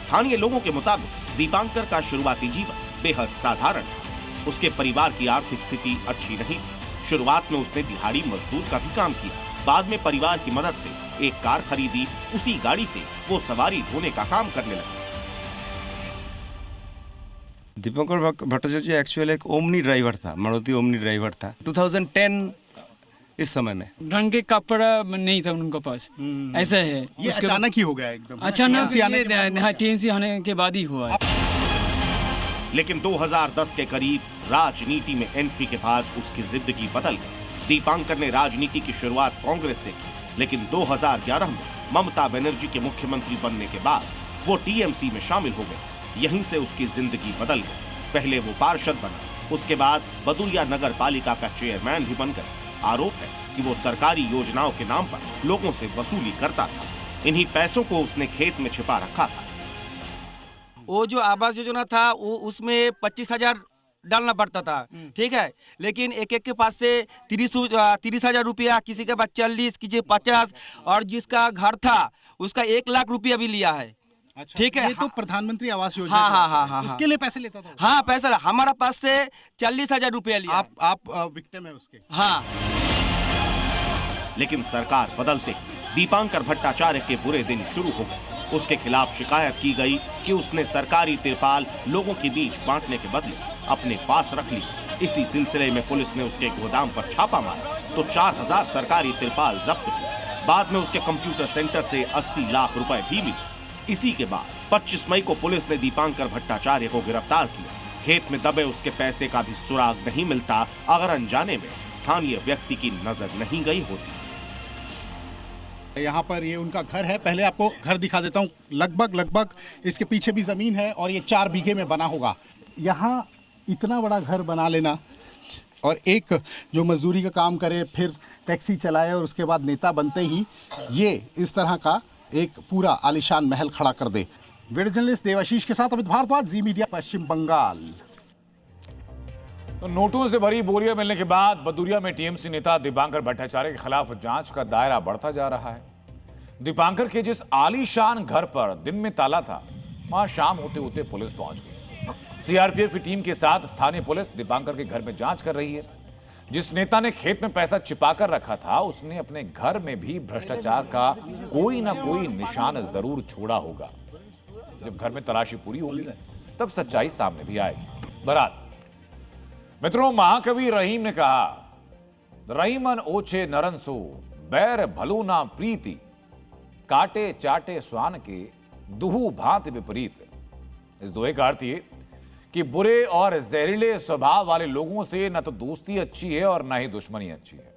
Speaker 18: स्थानीय लोगों के मुताबिक दीपांकर का शुरुआती जीवन बेहद साधारण था। उसके परिवार की आर्थिक स्थिति अच्छी नहीं थी। शुरुआत में उसने दिहाड़ी मजदूर का भी काम किया। बाद में परिवार की मदद से एक कार खरीदी। उसी गाड़ी से वो सवारी ढोने का काम करने लगा।
Speaker 20: दीपंकर भट्टाचार्य एक्चुअली एक ओमनी ड्राइवर था, मारुति ओमनी ड्राइवर था 2010 इस समय में।
Speaker 21: ढंग के कपड़ा नहीं था उनके पास, ऐसा है।
Speaker 2: ये अचानक ही हो गया एकदम,
Speaker 21: अचानक टीएमसी आने के बाद ही हुआ।
Speaker 18: लेकिन 2010 के करीब राजनीति में एंट्री के बाद उसकी जिंदगी बदल गई। दीपांकर ने राजनीति की शुरुआत कांग्रेस से की, लेकिन 2011 में ममता बनर्जी के मुख्यमंत्री बनने के बाद वो टीएमसी में शामिल हो गए। यहीं से उसकी जिंदगी बदल गई। पहले वो पार्षद बना, उसके बाद बदुरिया नगर पालिका का चेयरमैन भी बन गए। आरोप है कि वो सरकारी योजनाओं के नाम पर लोगों से वसूली करता था। इन्हीं पैसों को उसने खेत में छिपा रखा था।
Speaker 6: वो जो आवास योजना था वो उसमें 25,000 डालना पड़ता था, ठीक है। लेकिन एक एक के पास से 30,000 रुपया, किसी के पास 40, किसी 50, और जिसका घर था उसका 1 लाख रुपया भी लिया है।
Speaker 2: अच्छा,
Speaker 6: ठीक है।
Speaker 2: ये तो प्रधानमंत्री आवास योजना
Speaker 6: हाँ,
Speaker 2: उसके लिए पैसे लेता था।
Speaker 6: हाँ, पैसा हमारा पास से 40,000 रुपया लिया।
Speaker 2: आप विक्टिम है उसके।
Speaker 6: हाँ।
Speaker 18: लेकिन सरकार बदलते ही दीपांकर भट्टाचार्य के बुरे दिन शुरू हो गए। उसके खिलाफ शिकायत की गई कि उसने सरकारी तिरपाल लोगों के बीच बांटने के बदले अपने पास रख ली। इसी सिलसिले में पुलिस ने उसके गोदाम पर छापा मारा तो 4,000 सरकारी तिरपाल जब्त हुए। बाद में उसके कंप्यूटर सेंटर से 80 लाख रुपए भी मिले। इसी के बाद 25 मई को पुलिस ने दीपांकर भट्टाचार्य को गिरफ्तार किया। खेत में दबे उसके पैसे का भी सुराग नहीं मिलता अगर अनजाने में स्थानीय व्यक्ति की नजर नहीं गई होती।
Speaker 2: यहाँ पर ये उनका घर है। पहले आपको घर दिखा देता हूँ। लगभग इसके पीछे भी जमीन है और ये 4 बीघे में बना होगा। यहाँ इतना बड़ा घर बना लेना, और एक जो मजदूरी का काम करे, फिर टैक्सी चलाए और उसके बाद नेता बनते ही ये इस तरह का एक पूरा आलीशान महल खड़ा कर दे। वीडियो जर्नलिस्ट देवाशीष के साथ अमित भारद्वाज, जी मीडिया, पश्चिम बंगाल।
Speaker 1: तो नोटों से भरी बोरियां मिलने के बाद बदुरिया में टीएमसी नेता दीपांकर भट्टाचार्य के खिलाफ जांच का दायरा बढ़ता जा रहा है। दीपांकर के जिस आलीशान घर पर दिन में ताला था, वहां शाम होते होते पुलिस पहुंच गई। सीआरपीएफ की टीम के साथ स्थानीय पुलिस दीपांकर के घर में जांच कर रही है। जिस नेता ने खेत में पैसा छिपाकर रखा था, उसने अपने घर में भी भ्रष्टाचार का कोई ना कोई निशान जरूर छोड़ा होगा। जब घर में तलाशी पूरी होगी तब सच्चाई सामने भी आएगी। बहरहाल मित्रों, महाकवि रहीम ने कहा, रहीमन ओछे नरन सो बैर भलो ना प्रीति, काटे चाटे स्वान के दुहु भांति विपरीत। इस दोहे का अर्थ ये कि बुरे और जहरीले स्वभाव वाले लोगों से न तो दोस्ती अच्छी है और न ही दुश्मनी अच्छी है।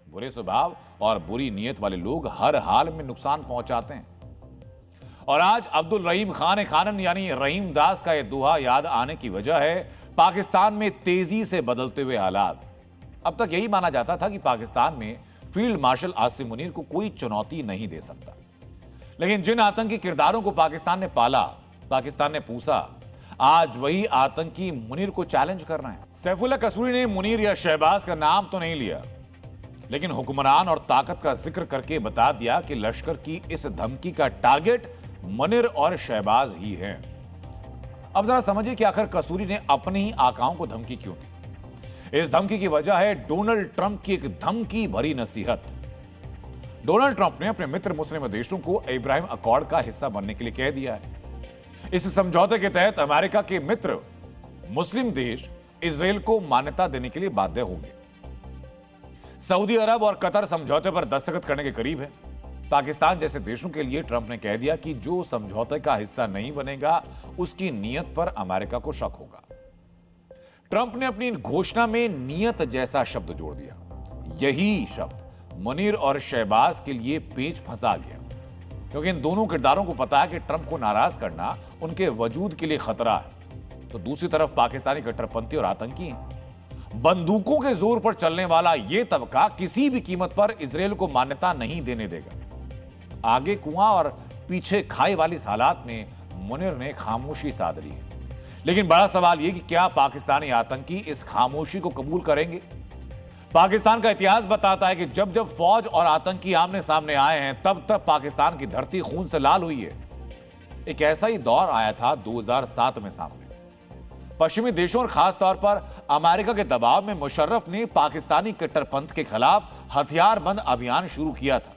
Speaker 1: बुरे स्वभाव और बुरी नीयत वाले लोग हर हाल में नुकसान पहुंचाते हैं। और आज अब्दुल रहीम खान खानन यानी रहीम दास का यह दोहा याद आने की वजह है पाकिस्तान में तेजी से बदलते हुए हालात। अब तक यही माना जाता था कि पाकिस्तान में फील्ड मार्शल आसिम मुनीर को कोई चुनौती नहीं दे सकता, लेकिन जिन आतंकी किरदारों को पाकिस्तान ने पाला, पाकिस्तान ने पूसा, आज वही आतंकी मुनीर को चैलेंज कर रहे हैं। सैफुल्लाह कसूरी ने मुनीर या शहबाज का नाम तो नहीं लिया, लेकिन हुक्मरान और ताकत का जिक्र करके बता दिया कि लश्कर की इस धमकी का टारगेट मुनीर और शहबाज ही है। अब जरा समझिए कि आखिर कसूरी ने अपने ही आकाओं को धमकी क्यों दी। इस धमकी की वजह है डोनाल्ड ट्रंप की एक धमकी भरी नसीहत। डोनाल्ड ट्रंप ने अपने मित्र मुस्लिम देशों को इब्राहिम अकॉर्ड का हिस्सा बनने के लिए कह दिया है। इस समझौते के तहत अमेरिका के मित्र मुस्लिम देश इजराइल को मान्यता देने के लिए बाध्य होंगे। सऊदी अरब और कतर समझौते पर दस्तखत करने के करीब है। पाकिस्तान जैसे देशों के लिए ट्रंप ने कह दिया कि जो समझौते का हिस्सा नहीं बनेगा उसकी नीयत पर अमेरिका को शक होगा। ट्रंप ने अपनी घोषणा में नीयत जैसा शब्द जोड़ दिया। यही शब्द मुनीर और शहबाज के लिए पेच फंसा गया, क्योंकि इन दोनों किरदारों को पता है कि ट्रंप को नाराज करना उनके वजूद के लिए खतरा है। तो दूसरी तरफ पाकिस्तानी कट्टरपंथी और आतंकी हैं। बंदूकों के जोर पर चलने वाला यह तबका किसी भी कीमत पर इजराइल को मान्यता नहीं देने देगा। आगे कुआं और पीछे खाई वाली इस हालात में मुनीर ने खामोशी साध ली है। लेकिन बड़ा सवाल यह कि क्या पाकिस्तानी आतंकी इस खामोशी को कबूल करेंगे? पाकिस्तान का इतिहास बताता है कि जब जब फौज और आतंकी आमने सामने आए हैं, तब तब पाकिस्तान की धरती खून से लाल हुई है। एक ऐसा ही दौर आया था 2007 में सामने। पश्चिमी देशों और खास तौर पर अमेरिका के दबाव में मुशर्रफ ने पाकिस्तानी कट्टरपंथ के खिलाफ हथियारबंद अभियान शुरू किया था।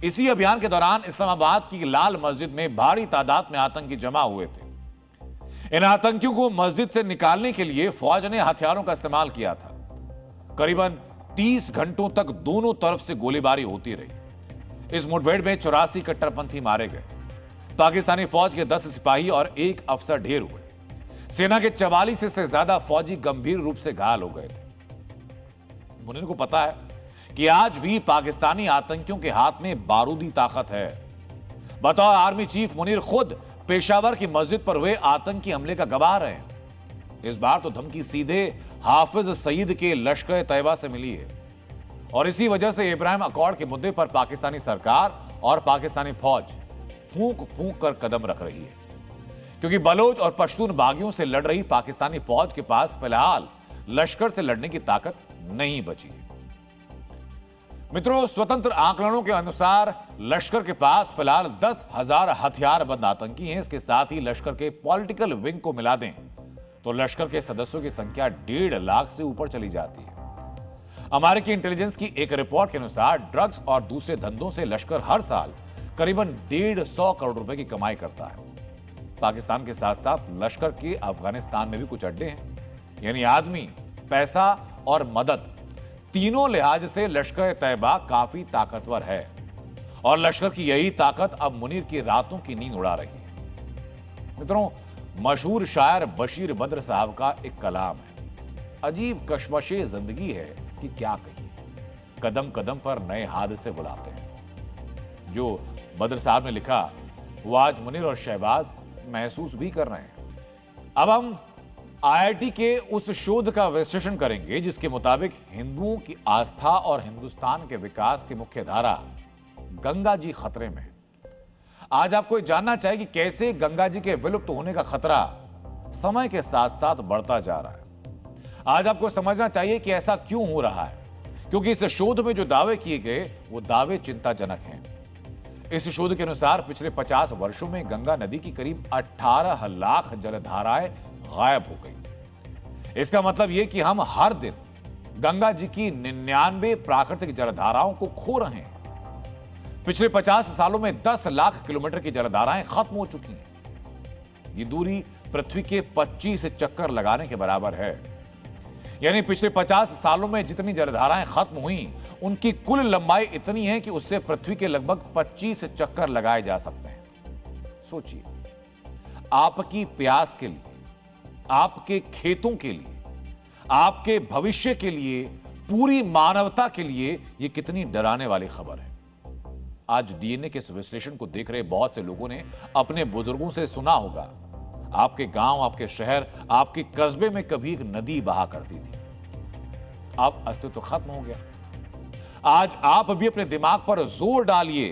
Speaker 1: इसी अभियान के दौरान इस्लामाबाद की लाल मस्जिद में भारी तादाद में आतंकी जमा हुए थे। इन आतंकियों को मस्जिद से निकालने के लिए फौज ने हथियारों का इस्तेमाल किया था। करीबन 30 घंटों तक दोनों तरफ से गोलीबारी होती रही। इस मुठभेड़ में 84 कट्टरपंथी मारे गए। पाकिस्तानी फौज के 10 सिपाही और 1 अफसर ढेर हुए। सेना के 44 से ज्यादा फौजी गंभीर रूप से घायल हो गए थे। मुनीर को पता है कि आज भी पाकिस्तानी आतंकियों के हाथ में बारूदी ताकत है। बतौर आर्मी चीफ मुनीर खुद पेशावर की मस्जिद पर हुए आतंकी हमले का गवाह रहे हैं। इस बार तो धमकी सीधे हाफिज सईद के लश्कर तैयबा से मिली है और इसी वजह से इब्राहिम अकॉर्ड के मुद्दे पर पाकिस्तानी सरकार और पाकिस्तानी फौज फूंक फूंक कर कदम रख रही है, क्योंकि बलोच और पश्तून बागियों से लड़ रही पाकिस्तानी फौज के पास फिलहाल लश्कर से लड़ने की ताकत नहीं बची है। मित्रों, स्वतंत्र आंकड़ों के अनुसार लश्कर के पास फिलहाल 10,000 हथियारबंद आतंकी हैं। इसके साथ ही लश्कर के पॉलिटिकल विंग को मिला दें तो लश्कर के सदस्यों की संख्या 1.5 लाख से ऊपर चली जाती है। अमेरिकी इंटेलिजेंस की एक रिपोर्ट के अनुसार ड्रग्स और दूसरे धंधों से लश्कर हर साल करीबन 150 करोड़ रुपए की कमाई करता है। पाकिस्तान के साथ साथ लश्कर के अफगानिस्तान में भी कुछ अड्डे हैं, यानी आदमी, पैसा और मदद, तीनों लिहाज से लश्कर तैयबा काफी ताकतवर है और लश्कर की यही ताकत अब मुनीर की रातों की नींद उड़ा रही है। मित्रों, मशहूर शायर बशीर बद्र साहब का एक कलाम है, अजीब कशमशे जिंदगी है कि क्या कहिए, कदम कदम पर नए हादसे बुलाते हैं। जो बद्र साहब ने लिखा वो आज मुनीर और शहबाज महसूस भी कर रहे हैं। अब हम आईआईटी के उस शोध का विश्लेषण करेंगे जिसके मुताबिक हिंदुओं की आस्था और हिंदुस्तान के विकास की मुख्य धारा गंगा जी खतरे में है। आज आपको जानना चाहिए कि कैसे गंगा जी के विलुप्त होने का खतरा समय के साथ साथ बढ़ता जा रहा है। आज आपको समझना चाहिए कि ऐसा क्यों हो रहा है, क्योंकि इस शोध में जो दावे किए गए वो दावे चिंताजनक हैं। इस शोध के अनुसार पिछले 50 वर्षों में गंगा नदी की करीब 18 लाख जलधाराएं गायब हो गई। इसका मतलब यह कि हम हर दिन गंगा जी की 99 प्राकृतिक जलधाराओं को खो रहे हैं। पिछले 50 सालों में 10 लाख किलोमीटर की जलधाराएं खत्म हो चुकी हैं। ये दूरी पृथ्वी के 25 चक्कर लगाने के बराबर है। यानी पिछले 50 सालों में जितनी जलधाराएं खत्म हुई उनकी कुल लंबाई इतनी है कि उससे पृथ्वी के लगभग 25 चक्कर लगाए जा सकते हैं। सोचिए, आपकी प्यास के लिए, आपके खेतों के लिए, आपके भविष्य के लिए, पूरी मानवता के लिए यह कितनी डराने वाली खबर है। आज डीएनए के इस विश्लेषण को देख रहे बहुत से लोगों ने अपने बुजुर्गों से सुना होगा, आपके गांव, आपके शहर, आपके कस्बे में कभी एक नदी बहा करती थी, अब अस्तित्व खत्म हो गया। आज आप भी अपने दिमाग पर जोर डालिए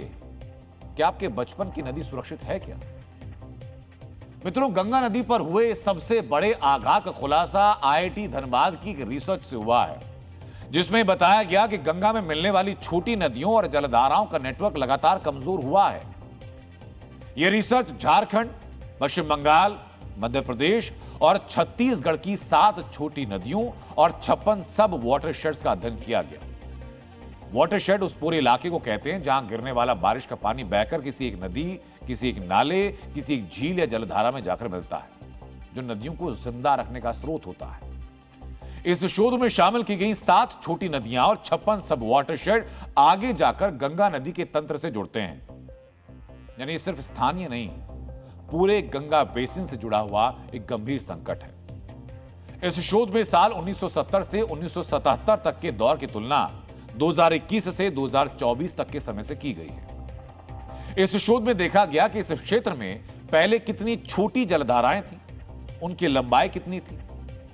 Speaker 1: कि आपके बचपन की नदी सुरक्षित है क्या। मित्रों, गंगा नदी पर हुए सबसे बड़े आघात का खुलासा आईआईटी धनबाद की रिसर्च से हुआ है, जिसमें बताया गया कि गंगा में मिलने वाली छोटी नदियों और जलधाराओं का नेटवर्क लगातार कमजोर हुआ है। यह रिसर्च झारखंड, पश्चिम बंगाल, मध्य प्रदेश और छत्तीसगढ़ की 7 छोटी नदियों और 56 सब वाटरशेड्स का अध्ययन किया गया। वाटरशेड उस पूरे इलाके को कहते हैं जहां गिरने वाला बारिश का पानी बहकर किसी एक नदी, किसी एक नाले, किसी एक झील या जलधारा में जाकर मिलता है, जो नदियों को जिंदा रखने का स्रोत होता है। इस शोध में शामिल की गई 7 छोटी नदियां और 56 सब वाटरशेड आगे जाकर गंगा नदी के तंत्र से जुड़ते हैं। यानी सिर्फ स्थानीय नहीं, पूरे गंगा बेसिन से जुड़ा हुआ एक गंभीर संकट है। इस शोध में साल 1970 से 1977 तक के दौर की तुलना 2021 से 2024 तक के समय से की गई है। इस शोध में देखा गया कि इस क्षेत्र में पहले कितनी छोटी जलधाराएं थीं, उनकी लंबाई कितनी थी,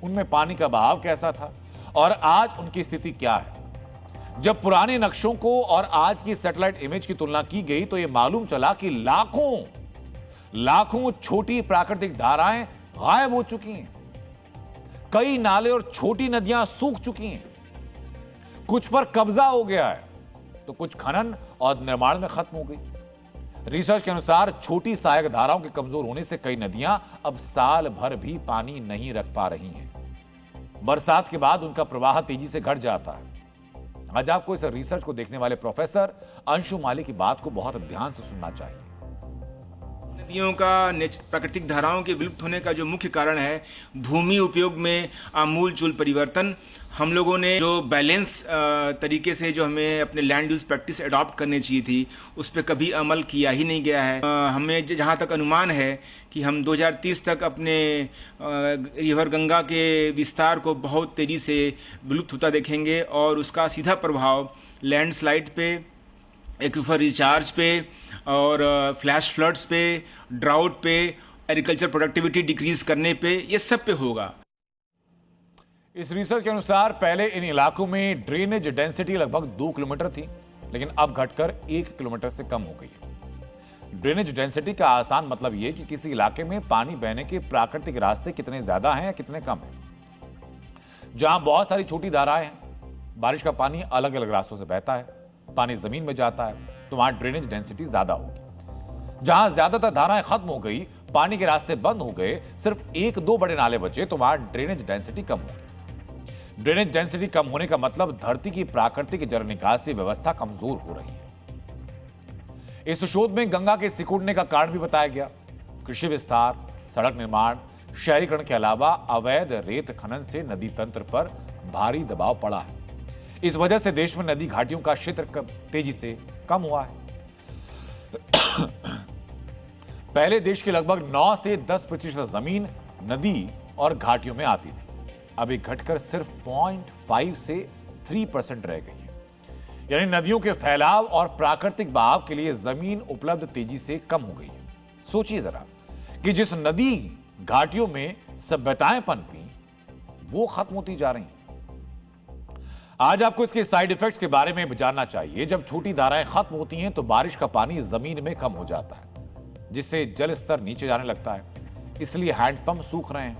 Speaker 1: उनमें पानी का बहाव कैसा था और आज उनकी स्थिति क्या है। जब पुराने नक्शों को और आज की सैटेलाइट इमेज की तुलना की गई तो यह मालूम चला कि लाखों छोटी प्राकृतिक धाराएं गायब हो चुकी हैं। कई नाले और छोटी नदियां सूख चुकी हैं। कुछ पर कब्जा हो गया है तो कुछ खनन और निर्माण में खत्म हो गई। रिसर्च के अनुसार छोटी सहायक धाराओं के कमजोर होने से कई नदियां अब साल भर भी पानी नहीं रख पा रही हैं। बरसात के बाद उनका प्रवाह तेजी से घट जाता है। आज आपको इस रिसर्च को देखने वाले प्रोफेसर अंशु माली की बात को बहुत ध्यान से सुनना चाहिए।
Speaker 3: नदियों का प्राकृतिक धाराओं के विलुप्त होने का जो मुख्य कारण है भूमि उपयोग में आमूल चूल परिवर्तन। हम लोगों ने जो बैलेंस तरीके से जो हमें अपने लैंड यूज प्रैक्टिस अडॉप्ट करनी चाहिए थी उस पर कभी अमल किया ही नहीं गया है। हमें जहाँ तक अनुमान है कि हम 2030 तक अपने रिवर गंगा के विस्तार को बहुत तेज़ी से विलुप्त होता देखेंगे और उसका सीधा प्रभाव लैंडस्लाइड पे, एक्वीफर रिचार्ज पे और फ्लैश फ्लड्स पे, ड्राउट पे, एग्रीकल्चर प्रोडक्टिविटी डिक्रीज करने पे, ये सब पे होगा।
Speaker 1: इस रिसर्च के अनुसार पहले इन इलाकों में ड्रेनेज डेंसिटी लगभग 2 किलोमीटर थी, लेकिन अब घटकर 1 किलोमीटर से कम हो गई है। ड्रेनेज डेंसिटी का आसान मतलब यह कि किसी इलाके में पानी बहने के प्राकृतिक रास्ते कितने ज्यादा हैं या कितने कम हैं। जहां बहुत सारी छोटी धाराएं हैं, बारिश का पानी अलग अलग रास्तों से बहता है, पानी जमीन में जाता है, तो वहां ड्रेनेज डेंसिटी ज्यादा होगी। जहां ज्यादातर धाराएं खत्म हो गई, पानी के रास्ते बंद हो गए, सिर्फ 1-2 बड़े नाले बचे, तो वहां ड्रेनेज डेंसिटी कम होगी। ड्रेनेज डेंसिटी कम होने का मतलब धरती की प्राकृतिक जल निकासी व्यवस्था कमजोर हो रही है। इस शोध में गंगा के सिकुड़ने का कारण भी बताया गया। कृषि विस्तार, सड़क निर्माण, शहरीकरण के अलावा अवैध रेत खनन से नदी तंत्र पर भारी दबाव पड़ा है। इस वजह से देश में नदी घाटियों का क्षेत्र तेजी से कम हुआ है। पहले देश की लगभग 9 से 10% जमीन नदी और घाटियों में आती थी, अभी घटकर सिर्फ 0.5 से 3% रह गई है। यानी नदियों के फैलाव और प्राकृतिक बहाव के लिए जमीन उपलब्ध तेजी से कम हो गई है। सोचिए जरा कि जिस नदी घाटियों में सभ्यताएं पनपी, वो खत्म होती जा रही हैं। आज आपको इसके साइड इफेक्ट्स के बारे में जानना चाहिए। जब छोटी धाराएं खत्म होती हैं तो बारिश का पानी जमीन में कम हो जाता है, जिससे जल स्तर नीचे जाने लगता है। इसलिए हैंडपंप सूख रहे हैं,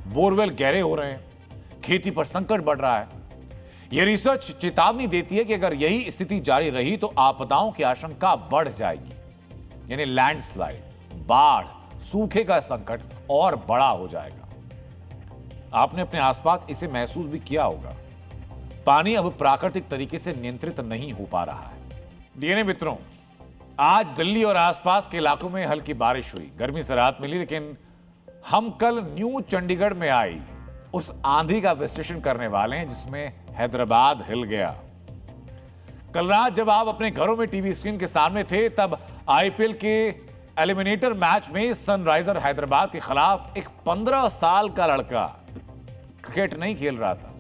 Speaker 1: बोरवेल गहरे हो रहे हैं, खेती पर संकट बढ़ रहा है। यह रिसर्च चेतावनी देती है कि अगर यही स्थिति जारी रही तो आपदाओं की आशंका बढ़ जाएगी, यानी लैंडस्लाइड, बाढ़, सूखे का संकट और बड़ा हो जाएगा। आपने अपने आसपास इसे महसूस भी किया होगा। पानी अब प्राकृतिक तरीके से नियंत्रित नहीं हो पा रहा है। डीएनए मित्रों, आज दिल्ली और आसपास के इलाकों में हल्की बारिश हुई, गर्मी से राहत मिली, लेकिन हम कल न्यू चंडीगढ़ में आई उस आंधी का विश्लेषण करने वाले हैं जिसमें हैदराबाद हिल गया। कल रात जब आप अपने घरों में टीवी स्क्रीन के सामने थे, तब आईपीएल के एलिमिनेटर मैच में सनराइजर हैदराबाद के खिलाफ एक 15 साल का लड़का क्रिकेट नहीं खेल रहा था,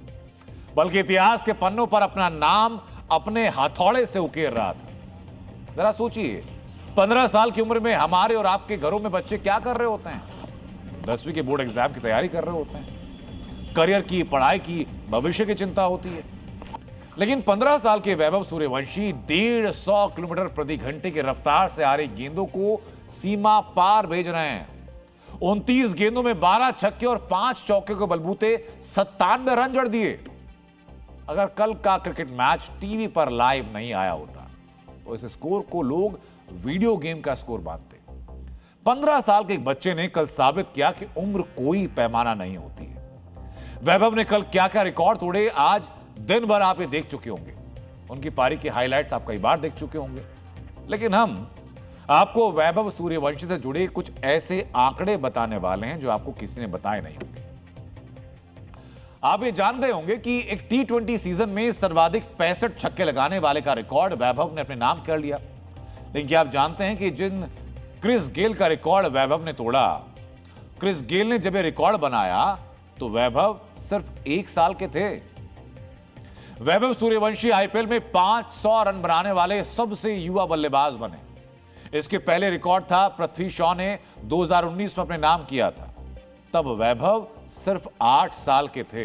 Speaker 1: बल्कि इतिहास के पन्नों पर अपना नाम अपने हथौड़े से उकेर रहा था। जरा सोचिए, 15 साल की उम्र में हमारे और आपके घरों में बच्चे क्या कर रहे होते हैं? 10वीं के बोर्ड एग्जाम की तैयारी कर रहे होते हैं, करियर की, पढ़ाई की, भविष्य की चिंता होती है। लेकिन 15 साल के वैभव सूर्यवंशी 150 किलोमीटर प्रति घंटे की रफ्तार से आ रही गेंदों को सीमा पार भेज रहे हैं। 29 गेंदों में 12 छक्के और 5 चौके को बलबूते 97 रन जड़ दिए। अगर कल का क्रिकेट मैच टीवी पर लाइव नहीं आया होता तो इस स्कोर को लोग वीडियो गेम का स्कोर मानते। 15 साल के एक बच्चे ने कल साबित किया कि उम्र कोई पैमाना नहीं होती है। वैभव ने कल क्या क्या रिकॉर्ड तोड़े, आज दिन भर आप ये देख चुके होंगे। उनकी पारी के हाइलाइट्स आप कई बार देख चुके होंगे, लेकिन हम आपको वैभव सूर्यवंशी से जुड़े कुछ ऐसे आंकड़े बताने वाले हैं जो आपको किसी ने बताए नहीं होंगे। आप ये जानते होंगे कि एक T20 सीजन में सर्वाधिक 65 छक्के लगाने वाले का रिकॉर्ड वैभव ने अपने नाम कर लिया। लेकिन क्या आप जानते हैं कि जिन क्रिस गेल का रिकॉर्ड वैभव ने तोड़ा, क्रिस गेल ने जब ये रिकॉर्ड बनाया तो वैभव सिर्फ 1 साल के थे। वैभव सूर्यवंशी आईपीएल में 500 रन बनाने वाले सबसे युवा बल्लेबाज बने। इसके पहले रिकॉर्ड था पृथ्वी शॉ ने 2019 में अपने नाम किया था, तब वैभव सिर्फ 8 साल के थे।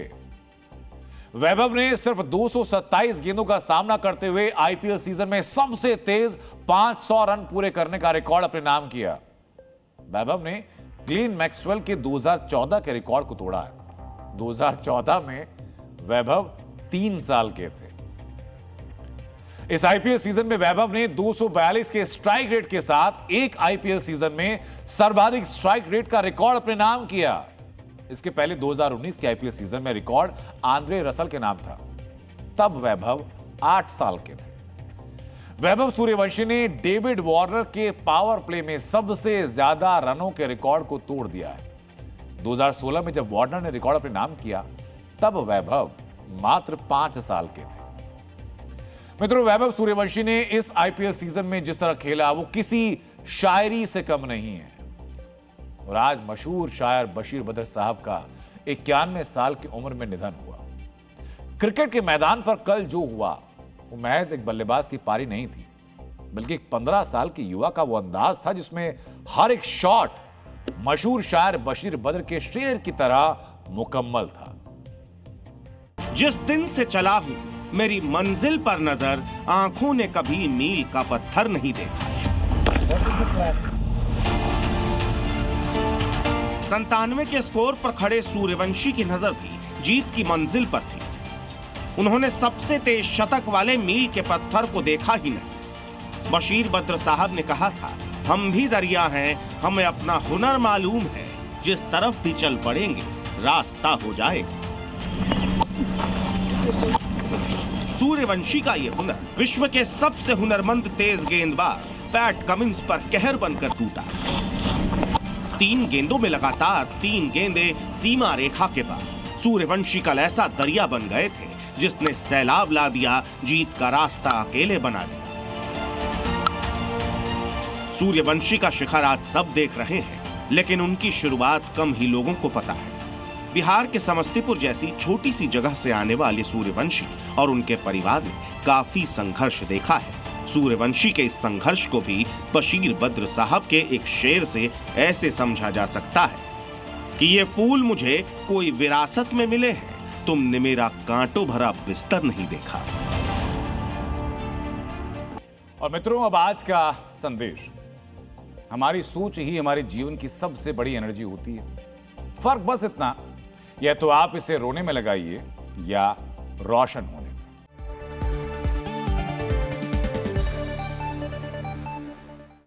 Speaker 1: वैभव ने सिर्फ 227 गेंदों का सामना करते हुए आईपीएल सीजन में सबसे तेज 500 रन पूरे करने का रिकॉर्ड अपने नाम किया। वैभव ने ग्लेन मैक्सवेल के 2014 के रिकॉर्ड को तोड़ा है। 2014 में वैभव 3 साल के थे। इस आईपीएल सीजन में वैभव ने 242 के स्ट्राइक रेट के साथ एक आईपीएल सीजन में सर्वाधिक स्ट्राइक रेट का रिकॉर्ड अपने नाम किया। इसके पहले 2019 के आईपीएल सीजन में रिकॉर्ड आंद्रे रसल के नाम था, तब वैभव 8 साल के थे। वैभव सूर्यवंशी ने डेविड वार्नर के पावर प्ले में सबसे ज्यादा रनों के रिकॉर्ड को तोड़ दिया है। 2016 में जब वार्नर ने रिकॉर्ड अपने नाम किया तब वैभव मात्र 5 साल के थे। मित्रों, वैभव सूर्यवंशी ने इस आईपीएल सीजन में जिस तरह खेला वो किसी शायरी से कम नहीं है। और आज मशहूर शायर बशीर बद्र साहब का 91 साल की उम्र में निधन हुआ। क्रिकेट के मैदान पर कल जो हुआ वो महज एक बल्लेबाज की पारी नहीं थी, बल्कि एक 15 साल के युवा का वो अंदाज था जिसमें हर एक शॉट मशहूर शायर बशीर बद्र के शेर की तरह मुकम्मल था।
Speaker 18: जिस दिन से चला हूं मेरी मंजिल पर नजर, आंखों ने कभी मील का पत्थर नहीं देखा। 97 के स्कोर पर खड़े सूर्यवंशी की नजर भी जीत की मंजिल पर थी। उन्होंने सबसे तेज शतक वाले मील के पत्थर को देखा ही नहीं। बशीर बद्र साहब ने कहा था, हम भी दरिया हैं, हमें अपना हुनर मालूम है, जिस तरफ भी चल पड़ेंगे रास्ता हो जाएगा। सूर्यवंशी का यह हुनर विश्व के सबसे हुनरमंद तेज गेंदबाज पैट कमिंस पर कहर बनकर टूटा। 3 गेंदों में लगातार 3 गेंदें सीमा रेखा के पार सूर्यवंशी कल ऐसा दरिया बन गए थे जिसने सैलाब ला दिया, जीत का रास्ता अकेले बना दिया। सूर्यवंशी का शिखर आज सब देख रहे हैं, लेकिन उनकी शुरुआत कम ही लोगों को पता है। बिहार के समस्तीपुर जैसी छोटी सी जगह से आने वाले सूर्यवंशी और उनके परिवार ने काफी संघर्ष देखा है। सूर्यवंशी के इस संघर्ष को भी बशीर बद्र साहब के एक शेर से ऐसे समझा जा सकता है कि ये फूल मुझे कोई विरासत में मिले हैं, तुमने मेरा कांटों भरा बिस्तर नहीं देखा।
Speaker 1: और मित्रों, अब आज का संदेश, हमारी सोच ही हमारे जीवन की सबसे बड़ी एनर्जी होती है। फर्क बस इतना, या तो आप इसे रोने में लगाइए या रोशन होने।